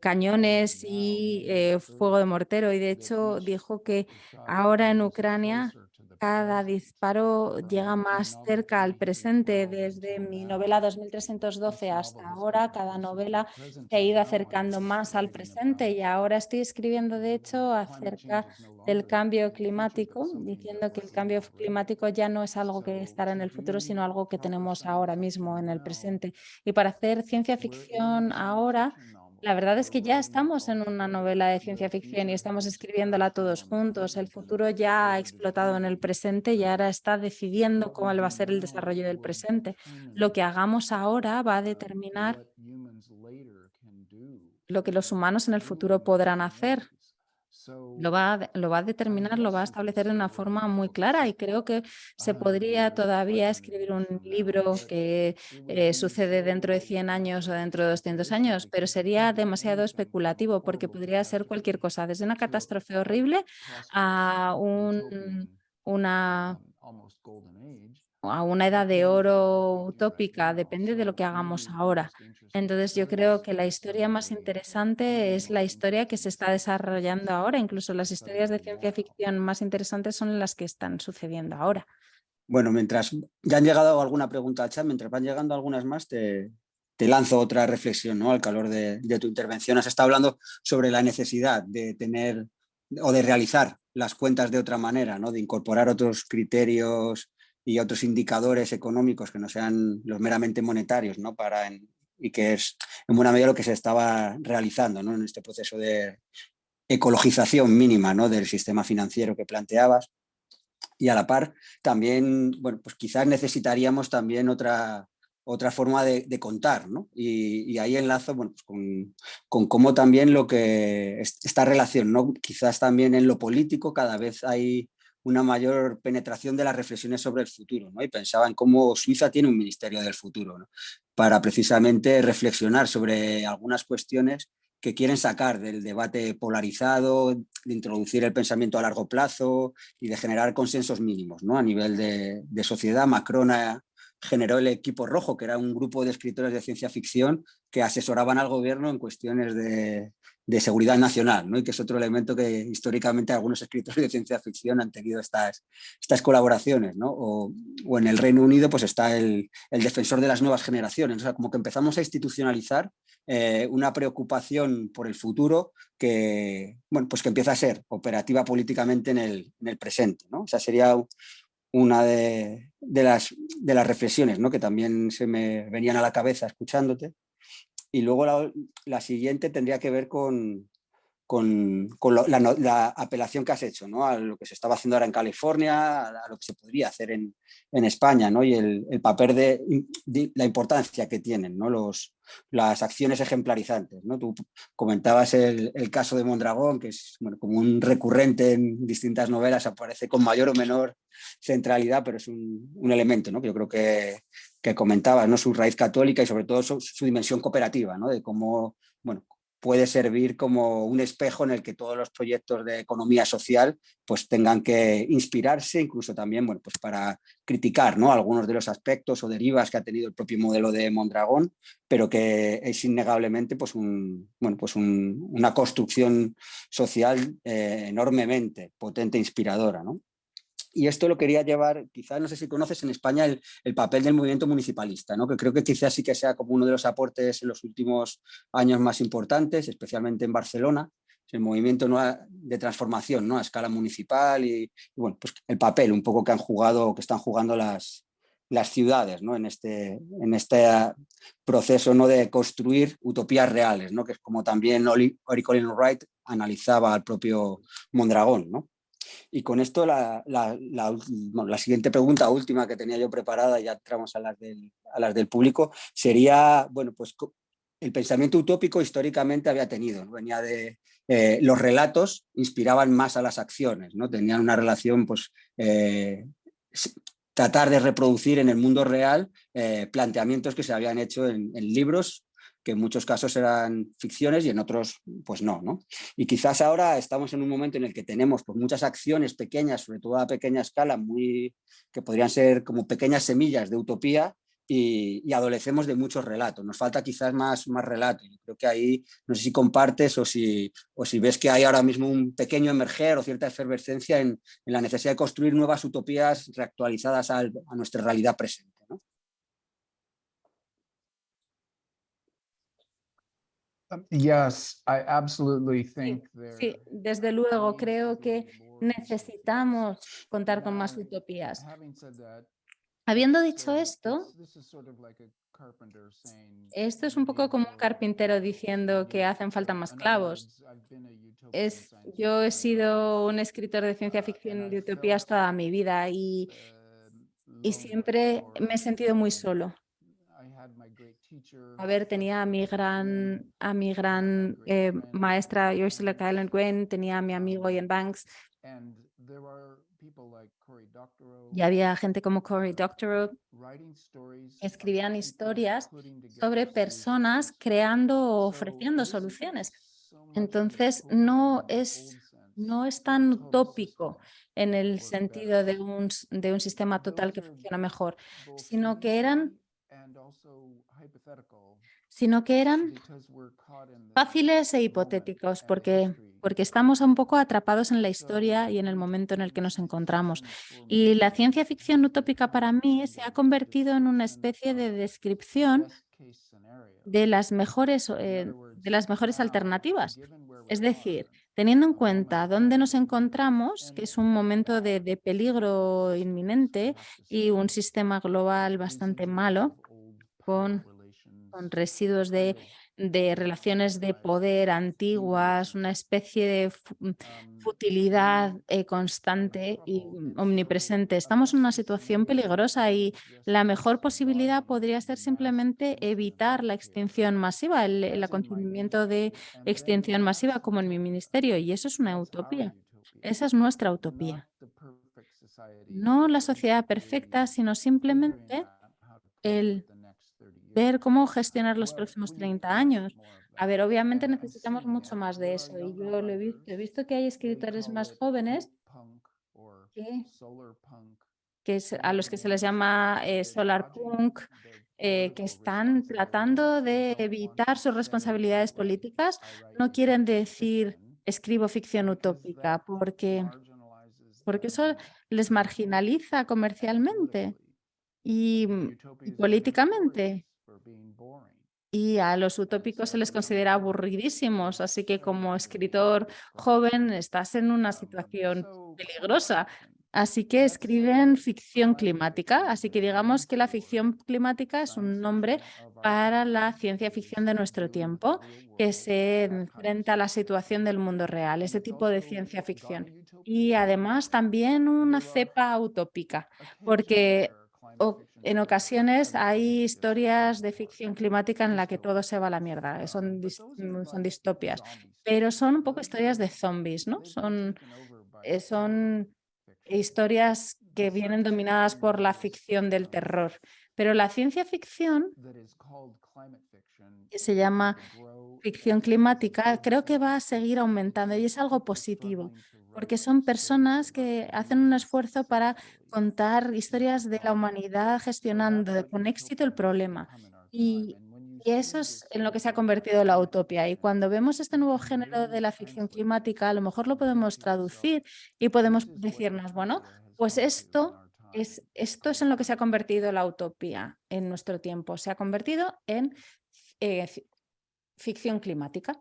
Speaker 2: cañones y fuego de mortero. Y de hecho dijo que ahora en Ucrania cada disparo llega más cerca al presente. Desde mi novela 2312 hasta ahora, cada novela se ha ido acercando más al presente y ahora estoy escribiendo, de hecho, acerca del cambio climático, diciendo que el cambio climático ya no es algo que estará en el futuro, sino algo que tenemos ahora mismo en el presente. Y para hacer ciencia ficción ahora, la verdad es que ya estamos en una novela de ciencia ficción y estamos escribiéndola todos juntos. El futuro ya ha explotado en el presente y ahora está decidiendo cómo va a ser el desarrollo del presente. Lo que hagamos ahora va a determinar lo que los humanos en el futuro podrán hacer. Lo va a determinar, lo va a establecer de una forma muy clara y creo que se podría todavía escribir un libro que sucede dentro de 100 años o dentro de 200 años, pero sería demasiado especulativo porque podría ser cualquier cosa, desde una catástrofe horrible a una a una edad de oro utópica, depende de lo que hagamos ahora. Entonces yo creo que la historia más interesante es la historia que se está desarrollando ahora. Incluso las historias de ciencia ficción más interesantes son las que están sucediendo ahora.
Speaker 1: Bueno, mientras ya han llegado alguna pregunta al chat, mientras van llegando algunas más, te lanzo otra reflexión, ¿no? Al calor de tu intervención. Has estado hablando sobre la necesidad de tener o de realizar las cuentas de otra manera, ¿no? De incorporar otros criterios y otros indicadores económicos que no sean los meramente monetarios, ¿no? Y que es en buena medida lo que se estaba realizando, ¿no? En este proceso de ecologización mínima, ¿no? Del sistema financiero que planteabas. Y a la par también, bueno, pues quizás necesitaríamos también otra forma de contar, ¿no? Y ahí enlazo, bueno, pues con cómo también lo que esta relación, ¿no? Quizás también en lo político cada vez hay una mayor penetración de las reflexiones sobre el futuro, ¿no? Y pensaba en cómo Suiza tiene un ministerio del futuro, ¿no? Para precisamente reflexionar sobre algunas cuestiones que quieren sacar del debate polarizado, de introducir el pensamiento a largo plazo y de generar consensos mínimos, ¿no? A nivel de sociedad. Macron generó el equipo rojo, que era un grupo de escritores de ciencia ficción que asesoraban al gobierno en cuestiones de seguridad nacional, ¿no? Y que es otro elemento que históricamente algunos escritores de ciencia ficción han tenido estas colaboraciones, ¿no? O en el Reino Unido pues está el defensor de las nuevas generaciones. O sea, como que empezamos a institucionalizar una preocupación por el futuro que, bueno, pues que empieza a ser operativa políticamente en el presente, ¿no? O sea, sería una de las reflexiones, ¿no? Que también se me venían a la cabeza escuchándote. Y luego la siguiente tendría que ver con la apelación que has hecho, ¿no? A lo que se estaba haciendo ahora en California, a lo que se podría hacer en España, ¿no? Y el papel de la importancia que tienen, ¿no? Las acciones ejemplarizantes, ¿no? Tú comentabas el caso de Mondragón, que es, bueno, como un recurrente en distintas novelas, aparece con mayor o menor centralidad, pero es un elemento, ¿no? Que yo creo que comentabas, ¿no? Su raíz católica y sobre todo su dimensión cooperativa, ¿no? De cómo, bueno, puede servir como un espejo en el que todos los proyectos de economía social pues tengan que inspirarse, incluso también, bueno, pues para criticar, ¿no? Algunos de los aspectos o derivas que ha tenido el propio modelo de Mondragón, pero que es innegablemente pues una construcción social enormemente potente e inspiradora, ¿no? Y esto lo quería llevar, quizás no sé si conoces en España el papel del movimiento municipalista, ¿no? Que creo que quizás sí que sea como uno de los aportes en los últimos años más importantes, especialmente en Barcelona, el movimiento de transformación, ¿no? A escala municipal y bueno, pues el papel un poco que han jugado, que están jugando las ciudades, ¿no? En este proceso, ¿no? De construir utopías reales, ¿no? Que es como también Ori Colin Wright analizaba al propio Mondragón, ¿no? Y con esto la siguiente pregunta última que tenía yo preparada, ya entramos a las del público, sería, bueno, pues el pensamiento utópico históricamente había tenido, ¿no? Venía de los relatos inspiraban más a las acciones, ¿no? Tenían una relación, pues, tratar de reproducir en el mundo real planteamientos que se habían hecho en libros que en muchos casos eran ficciones y en otros pues no, ¿no? Y quizás ahora estamos en un momento en el que tenemos pues, muchas acciones pequeñas, sobre todo a pequeña escala, que podrían ser como pequeñas semillas de utopía, y adolecemos de muchos relatos. Nos falta quizás más relatos. Yo creo que ahí, no sé si compartes o si ves que hay ahora mismo un pequeño emerger o cierta efervescencia en la necesidad de construir nuevas utopías reactualizadas a nuestra realidad presente, ¿no?
Speaker 3: Yes, I absolutely think
Speaker 2: Sí, desde luego, creo que necesitamos contar con más utopías. Habiendo dicho esto, esto es un poco como un carpintero diciendo que hacen falta más clavos. Yo he sido un escritor de ciencia ficción y de utopías toda mi vida y siempre me he sentido muy solo. A ver, tenía a mi gran maestra Ursula K. Le Guin, tenía a mi amigo Ian Banks y había gente como Cory Doctorow que escribían historias sobre personas creando o ofreciendo soluciones. Entonces, no es tan utópico en el sentido de un sistema total que funciona mejor, sino que eran fáciles e hipotéticos, porque estamos un poco atrapados en la historia y en el momento en el que nos encontramos. Y la ciencia ficción utópica para mí se ha convertido en una especie de descripción de las mejores alternativas. Es decir, teniendo en cuenta dónde nos encontramos, que es un momento de peligro inminente y un sistema global bastante malo, con residuos de relaciones de poder antiguas, una especie de futilidad constante y omnipresente. Estamos en una situación peligrosa y la mejor posibilidad podría ser simplemente evitar la extinción masiva, el acontecimiento de extinción masiva como en mi ministerio, y eso es una utopía. Esa es nuestra utopía. No la sociedad perfecta, sino simplemente el ver cómo gestionar los próximos 30 años. A ver, obviamente necesitamos mucho más de eso y yo lo he visto que hay escritores más jóvenes a los que se les llama solar punk, que están tratando de evitar sus responsabilidades políticas. No quieren decir escribo ficción utópica porque eso les marginaliza comercialmente y políticamente. Y a los utópicos se les considera aburridísimos, así que como escritor joven estás en una situación peligrosa. Así que escriben ficción climática, así que digamos que la ficción climática es un nombre para la ciencia ficción de nuestro tiempo, que se enfrenta a la situación del mundo real, ese tipo de ciencia ficción. Y además también una cepa utópica, porque en ocasiones hay historias de ficción climática en la que todo se va a la mierda, son distopias, pero son un poco historias de zombies, ¿no? Son historias que vienen dominadas por la ficción del terror. Pero la ciencia ficción, que se llama ficción climática, creo que va a seguir aumentando y es algo positivo, porque son personas que hacen un esfuerzo para contar historias de la humanidad gestionando con éxito el problema. Y eso es en lo que se ha convertido la utopía. Y cuando vemos este nuevo género de la ficción climática, a lo mejor lo podemos traducir y podemos decirnos, bueno, pues esto es en lo que se ha convertido la utopía en nuestro tiempo. Se ha convertido en ficción climática.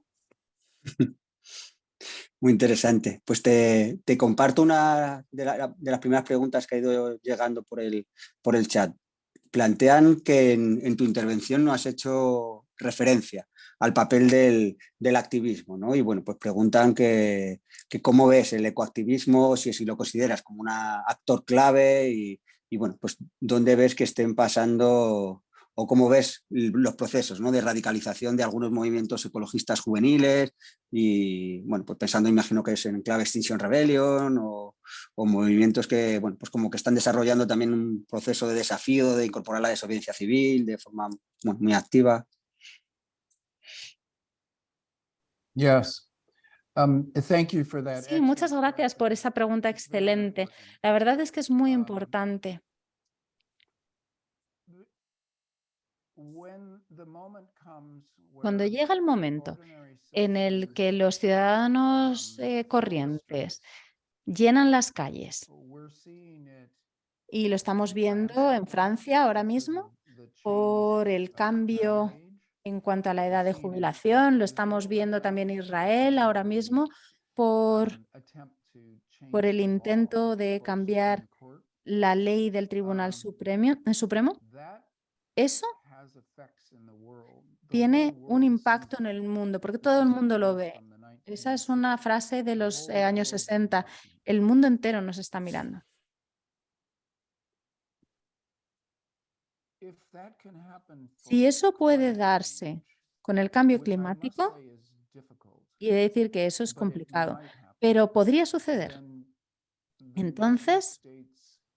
Speaker 1: Muy interesante. Pues te comparto una de las primeras preguntas que ha ido llegando por el chat. Plantean que en tu intervención no has hecho referencia al papel del activismo, ¿no? Y bueno, pues preguntan que cómo ves el ecoactivismo, si lo consideras como un actor clave y bueno, pues dónde ves que estén pasando o cómo ves los procesos, ¿no?, de radicalización de algunos movimientos ecologistas juveniles y, bueno, pues pensando, imagino que es en clave Extinction Rebellion o movimientos que, bueno, pues como que están desarrollando también un proceso de desafío, de incorporar la desobediencia civil de forma muy activa.
Speaker 3: Yes. Thank you for that.
Speaker 2: Sí, muchas gracias por esa pregunta excelente. La verdad es que es muy importante. Cuando llega el momento en el que los ciudadanos corrientes llenan las calles, y lo estamos viendo en Francia ahora mismo por el cambio en cuanto a la edad de jubilación, lo estamos viendo también en Israel ahora mismo por el intento de cambiar la ley del Tribunal Supremo, eso tiene un impacto en el mundo, porque todo el mundo lo ve. Esa es una frase de los años 60. El mundo entero nos está mirando. Si eso puede darse con el cambio climático, y he de decir que eso es complicado, pero podría suceder. Entonces,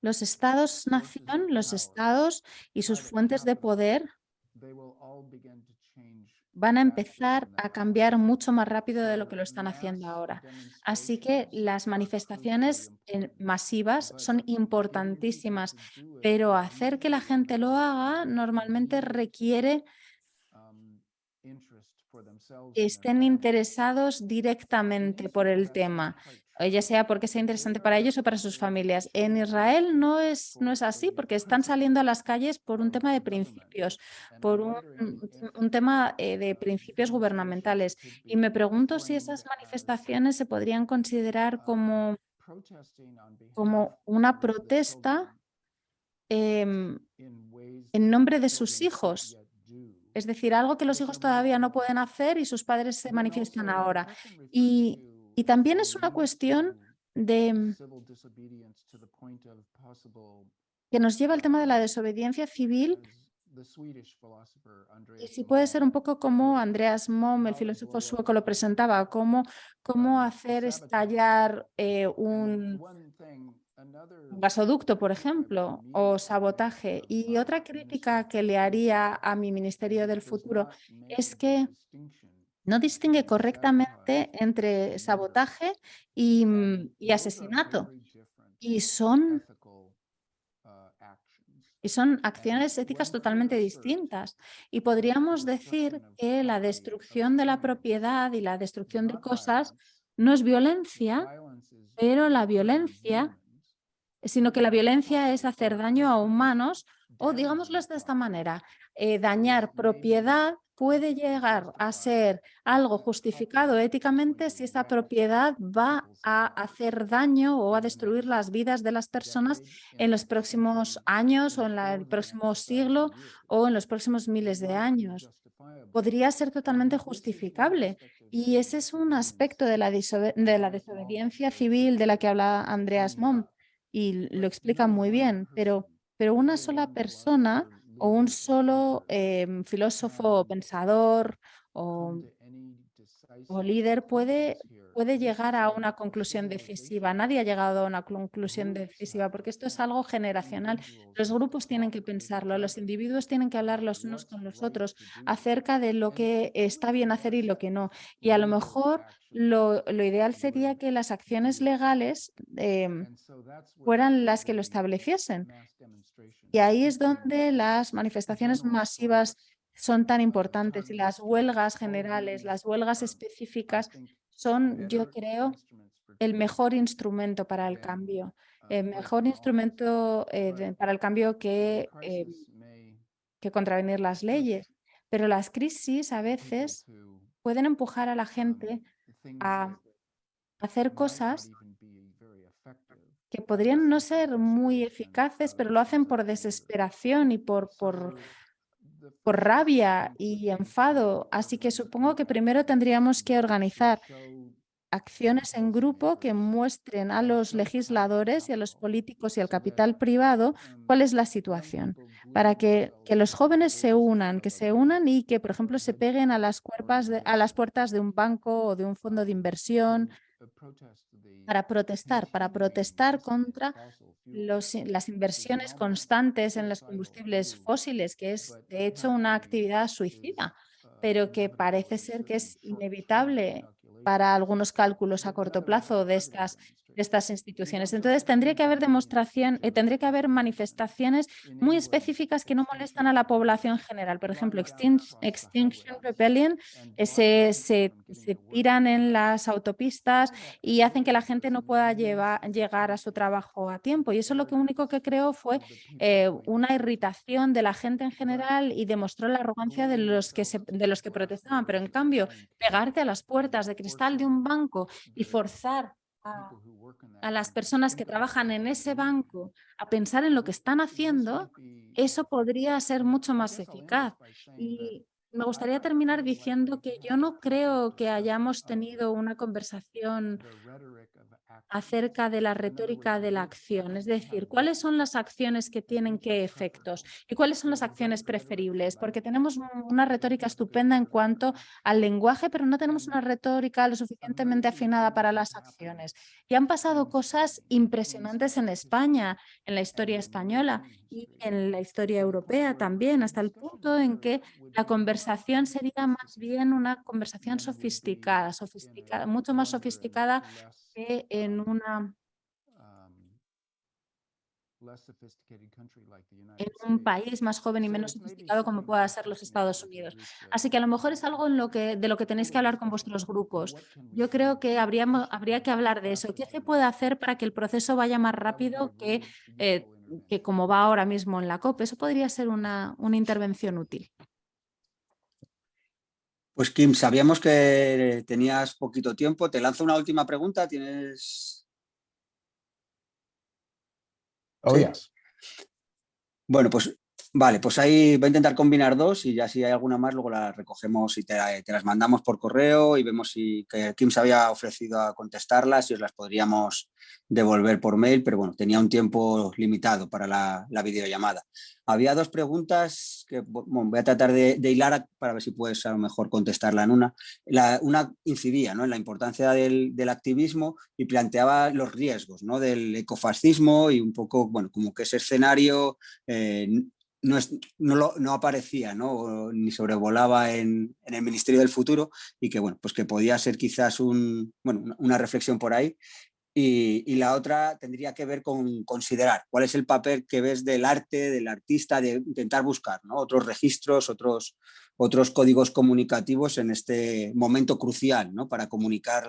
Speaker 2: los estados-nación, los estados y sus fuentes de poder van a empezar a cambiar mucho más rápido de lo que lo están haciendo ahora. Así que las manifestaciones masivas son importantísimas, pero hacer que la gente lo haga normalmente requiere que estén interesados directamente por el tema, ya sea porque sea interesante para ellos o para sus familias. En Israel no es así, porque están saliendo a las calles por un tema de principios, por un tema de principios gubernamentales. Y me pregunto si esas manifestaciones se podrían considerar como una protesta en nombre de sus hijos. Es decir, algo que los hijos todavía no pueden hacer y sus padres se manifiestan ahora. Y también es una cuestión de que nos lleva al tema de la desobediencia civil, y si puede ser un poco como Andreas Momm, el filósofo sueco, lo presentaba, cómo hacer estallar un gasoducto, por ejemplo, o sabotaje. Y otra crítica que le haría a mi Ministerio del Futuro es que no distingue correctamente entre sabotaje y asesinato. Y son acciones éticas totalmente distintas. Y podríamos decir que la destrucción de la propiedad y la destrucción de cosas no es violencia, pero sino que la violencia es hacer daño a humanos o, digámoslo de esta manera, dañar propiedad puede llegar a ser algo justificado éticamente si esa propiedad va a hacer daño o a destruir las vidas de las personas en los próximos años o en el próximo siglo o en los próximos miles de años. Podría ser totalmente justificable. Y ese es un aspecto de la desobediencia civil de la que habla Andreas Momm y lo explica muy bien, pero una sola persona o un solo filósofo, pensador o líder puede llegar a una conclusión decisiva. Nadie ha llegado a una conclusión decisiva porque esto es algo generacional. Los grupos tienen que pensarlo, los individuos tienen que hablar los unos con los otros acerca de lo que está bien hacer y lo que no. Y a lo mejor lo ideal sería que las acciones legales fueran las que lo estableciesen. Y ahí es donde las manifestaciones masivas son tan importantes y las huelgas generales, las huelgas específicas son, yo creo, el mejor instrumento para el cambio, el mejor instrumento para el cambio que contravenir las leyes. Pero las crisis a veces pueden empujar a la gente a hacer cosas que podrían no ser muy eficaces, pero lo hacen por desesperación y por rabia y enfado. Así que supongo que primero tendríamos que organizar acciones en grupo que muestren a los legisladores y a los políticos y al capital privado cuál es la situación, para que los jóvenes se unan y que, por ejemplo, se peguen a las puertas de un banco o de un fondo de inversión para protestar contra las inversiones constantes en los combustibles fósiles, que es de hecho una actividad suicida, pero que parece ser que es inevitable para algunos cálculos a corto plazo de de estas instituciones. Entonces, tendría que haber tendría que haber manifestaciones muy específicas que no molestan a la población general. Por ejemplo, Extinction Rebellion se tiran en las autopistas y hacen que la gente no pueda llegar a su trabajo a tiempo. Y eso lo único que creó fue una irritación de la gente en general y demostró la arrogancia de los que protestaban. Pero en cambio, pegarte a las puertas de cristal de un banco y forzar a las personas que trabajan en ese banco a pensar en lo que están haciendo, eso podría ser mucho más eficaz. Y me gustaría terminar diciendo que yo no creo que hayamos tenido una conversación acerca de la retórica de la acción, es decir, cuáles son las acciones que tienen qué efectos y cuáles son las acciones preferibles, porque tenemos una retórica estupenda en cuanto al lenguaje, pero no tenemos una retórica lo suficientemente afinada para las acciones. Y han pasado cosas impresionantes en España, en la historia española y en la historia europea también, hasta el punto en que la conversación sería más bien una conversación sofisticada, mucho más sofisticada que en un país más joven y menos sofisticado como pueda ser los Estados Unidos. Así que a lo mejor es algo de lo que tenéis que hablar con vuestros grupos. Yo creo que habría que hablar de eso. ¿Qué se puede hacer para que el proceso vaya más rápido que como va ahora mismo en la COP? Eso podría ser una intervención útil.
Speaker 1: Pues Kim, sabíamos que tenías poquito tiempo. Te lanzo una última pregunta. ¿Tienes...?
Speaker 3: Oh,
Speaker 1: ¿Sí?
Speaker 3: yes.
Speaker 1: Bueno, pues vale, pues ahí voy a intentar combinar dos y ya si hay alguna más luego la recogemos y te las mandamos por correo y vemos si que Kim se había ofrecido a contestarlas y os las podríamos devolver por mail, pero bueno, tenía un tiempo limitado para la videollamada. Había dos preguntas que bueno, voy a tratar de hilar para ver si puedes a lo mejor contestarla en una. Una incidía, ¿no?, en la importancia del activismo y planteaba los riesgos, ¿no?, del ecofascismo y un poco, bueno, como que ese escenario no aparecía, ¿no?, ni sobrevolaba en el Ministerio del Futuro y que, bueno, pues que podía ser quizás una reflexión por ahí. Y la otra tendría que ver con considerar cuál es el papel que ves del arte, del artista, de intentar buscar, ¿no?, otros registros, otros códigos comunicativos en este momento crucial, ¿no?, para comunicar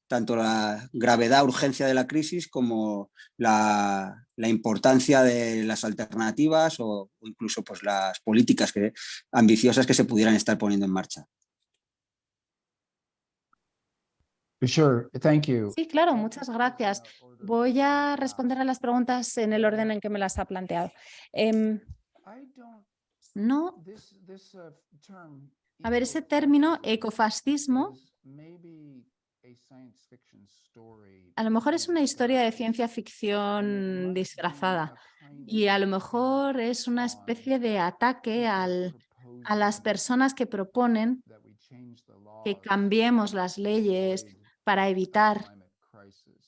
Speaker 1: tanto la gravedad, urgencia de la crisis como la importancia de las alternativas o incluso pues, las políticas ambiciosas que se pudieran estar poniendo en marcha.
Speaker 3: Sure, thank you.
Speaker 2: Sí, claro, muchas gracias. Voy a responder a las preguntas en el orden en que me las ha planteado. No, a ver, ese término ecofascismo a lo mejor es una historia de ciencia ficción disfrazada y a lo mejor es una especie de ataque a las personas que proponen que cambiemos las leyes para evitar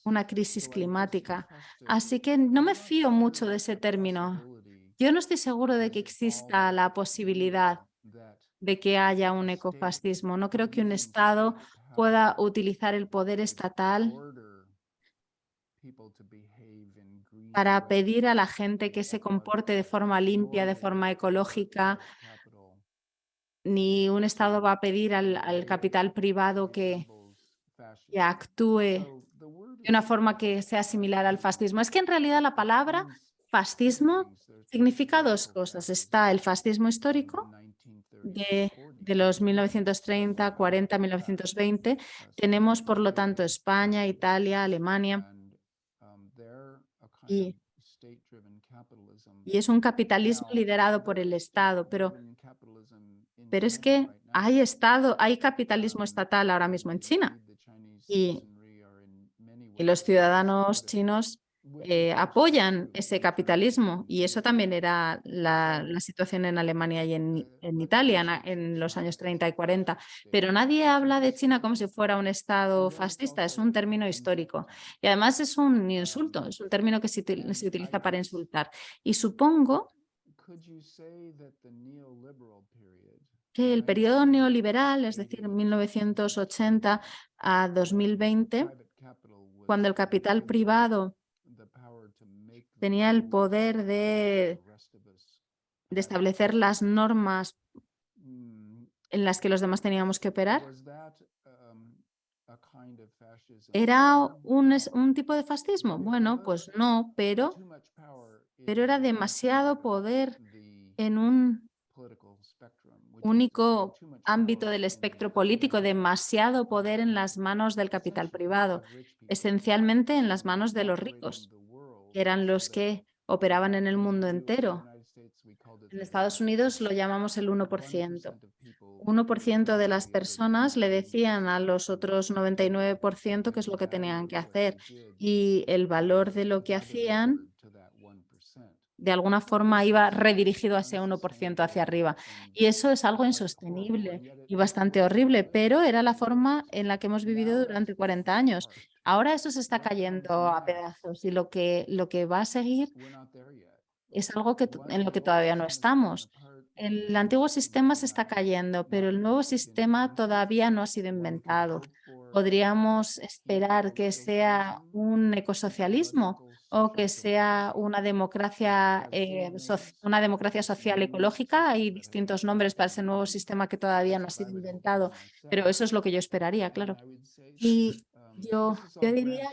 Speaker 2: una crisis climática. Así que no me fío mucho de ese término. Yo no estoy seguro de que exista la posibilidad de que haya un ecofascismo. No creo que un Estado pueda utilizar el poder estatal para pedir a la gente que se comporte de forma limpia, de forma ecológica, ni un Estado va a pedir al capital privado que actúe de una forma que sea similar al fascismo. Es que en realidad la palabra fascismo significa dos cosas. Está el fascismo histórico de los 1930, 40, 1920. Tenemos, por lo tanto, España, Italia, Alemania. Y es un capitalismo liderado por el Estado, pero es que hay capitalismo estatal ahora mismo en China y los ciudadanos chinos apoyan ese capitalismo y eso también era la situación en Alemania y en Italia en los años 30 y 40. Pero nadie habla de China como si fuera un Estado fascista, es un término histórico y además es un insulto, es un término que se utiliza para insultar. Y supongo que el periodo neoliberal, es decir, 1980 a 2020, cuando el capital privado tenía el poder de establecer las normas en las que los demás teníamos que operar, ¿era un tipo de fascismo? Bueno, pues no, pero era demasiado poder en un único ámbito del espectro político, demasiado poder en las manos del capital privado, esencialmente en las manos de los ricos, que eran los que operaban en el mundo entero. En Estados Unidos lo llamamos el 1%. 1% de las personas le decían a los otros 99% qué es lo que tenían que hacer, y el valor de lo que hacían de alguna forma iba redirigido a ese 1% hacia arriba. Y eso es algo insostenible y bastante horrible, pero era la forma en la que hemos vivido durante 40 años. Ahora eso se está cayendo a pedazos y lo que va a seguir es algo en lo que todavía no estamos. El antiguo sistema se está cayendo, pero el nuevo sistema todavía no ha sido inventado. ¿Podríamos esperar que sea un ecosocialismo o que sea una democracia social ecológica? Hay distintos nombres para ese nuevo sistema que todavía no ha sido inventado, pero eso es lo que yo esperaría, claro. Y yo diría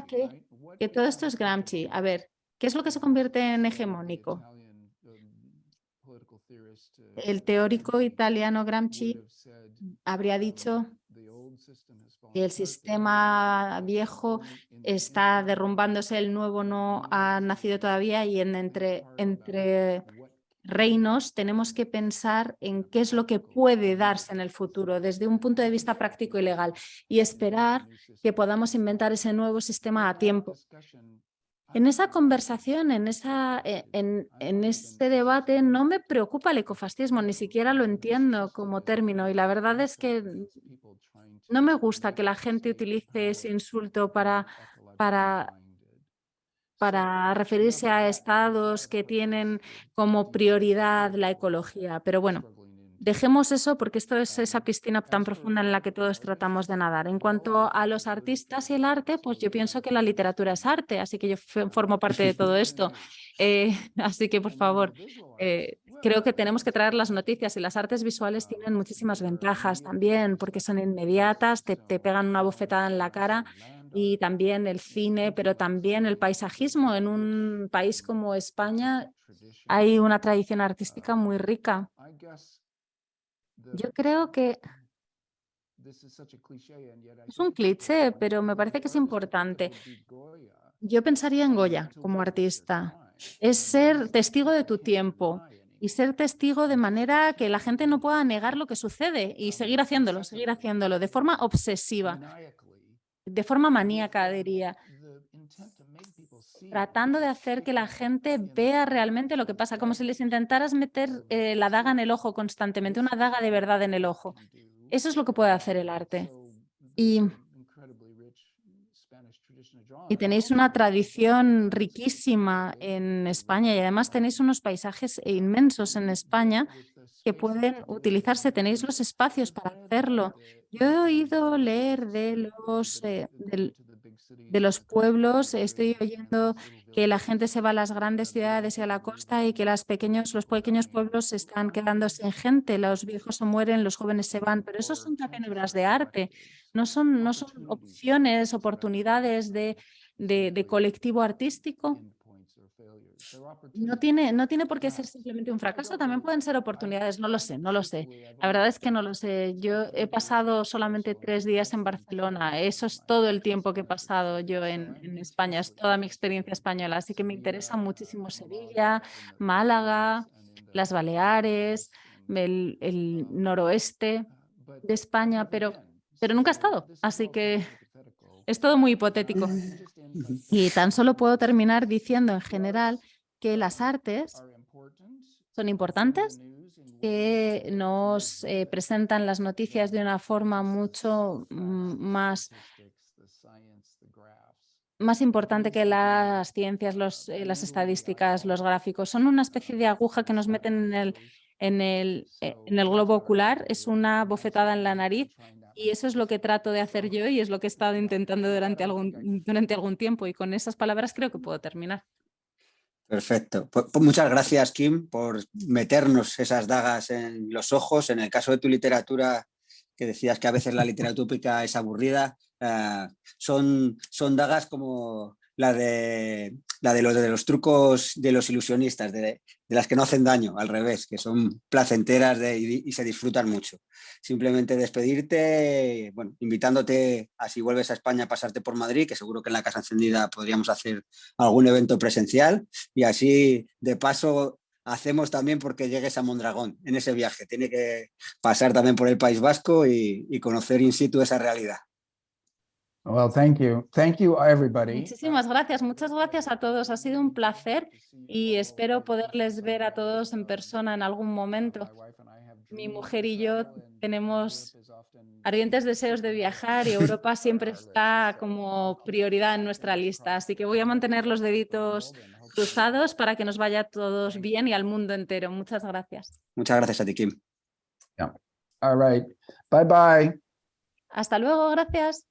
Speaker 2: que todo esto es Gramsci. A ver, ¿qué es lo que se convierte en hegemónico? El teórico italiano Gramsci habría dicho que el sistema viejo está derrumbándose, el nuevo no ha nacido todavía, y entre reinos tenemos que pensar en qué es lo que puede darse en el futuro desde un punto de vista práctico y legal y esperar que podamos inventar ese nuevo sistema a tiempo. En esa conversación, en ese debate, no me preocupa el ecofascismo, ni siquiera lo entiendo como término, y la verdad es que no me gusta que la gente utilice ese insulto para referirse a estados que tienen como prioridad la ecología. Pero bueno, dejemos eso porque esto es esa piscina tan profunda en la que todos tratamos de nadar. En cuanto a los artistas y el arte, pues yo pienso que la literatura es arte, así que yo formo parte de todo esto. Así que, por favor, creo que tenemos que traer las noticias, y las artes visuales tienen muchísimas ventajas también porque son inmediatas, te pegan una bofetada en la cara, y también el cine, pero también el paisajismo. En un país como España hay una tradición artística muy rica. Yo creo que es un cliché, pero me parece que es importante. Yo pensaría en Goya como artista. Es ser testigo de tu tiempo y ser testigo de manera que la gente no pueda negar lo que sucede y seguir haciéndolo de forma obsesiva, de forma maníaca, diría, tratando de hacer que la gente vea realmente lo que pasa, como si les intentaras meter la daga en el ojo constantemente, una daga de verdad en el ojo. Eso es lo que puede hacer el arte. Y tenéis una tradición riquísima en España, y además tenéis unos paisajes inmensos en España que pueden utilizarse, tenéis los espacios para hacerlo. Yo he oído leer de los pueblos, estoy oyendo que la gente se va a las grandes ciudades y a la costa, y que los pequeños pueblos se están quedando sin gente, los viejos se mueren, los jóvenes se van, pero esos son también obras de arte, no son opciones, oportunidades de colectivo artístico. No tiene por qué ser simplemente un fracaso, también pueden ser oportunidades, no lo sé. La verdad es que no lo sé. Yo he pasado solamente 3 días en Barcelona, eso es todo el tiempo que he pasado yo en España, es toda mi experiencia española, así que me interesa muchísimo Sevilla, Málaga, las Baleares, el noroeste de España, pero nunca he estado, así que es todo muy hipotético. Y tan solo puedo terminar diciendo en general que las artes son importantes, que nos presentan las noticias de una forma mucho más importante que las ciencias, las estadísticas, los gráficos. Son una especie de aguja que nos meten en el globo ocular, es una bofetada en la nariz, Y eso es lo que trato de hacer yo y es lo que he estado intentando durante algún tiempo. Y con esas palabras creo que puedo terminar.
Speaker 1: Perfecto. Pues muchas gracias, Kim, por meternos esas dagas en los ojos. En el caso de tu literatura, que decías que a veces la literatura utópica es aburrida, son dagas como la de los trucos de los ilusionistas, de las que no hacen daño, al revés, que son placenteras y se disfrutan mucho. Simplemente despedirte, bueno, invitándote a, si vuelves a España, a pasarte por Madrid, que seguro que en la Casa Encendida podríamos hacer algún evento presencial, y así de paso hacemos también porque llegues a Mondragón en ese viaje. Tiene que pasar también por el País Vasco y conocer in situ esa realidad.
Speaker 3: Well, thank you. Thank you, everybody.
Speaker 2: Muchísimas gracias, muchas gracias a todos. Ha sido un placer y espero poderles ver a todos en persona en algún momento. Mi mujer y yo tenemos ardientes deseos de viajar y Europa siempre está como prioridad en nuestra lista. Así que voy a mantener los deditos cruzados para que nos vaya a todos bien y al mundo entero. Muchas gracias.
Speaker 1: Muchas gracias a ti, Kim.
Speaker 3: Yeah. All right. Bye bye.
Speaker 2: Hasta luego, gracias.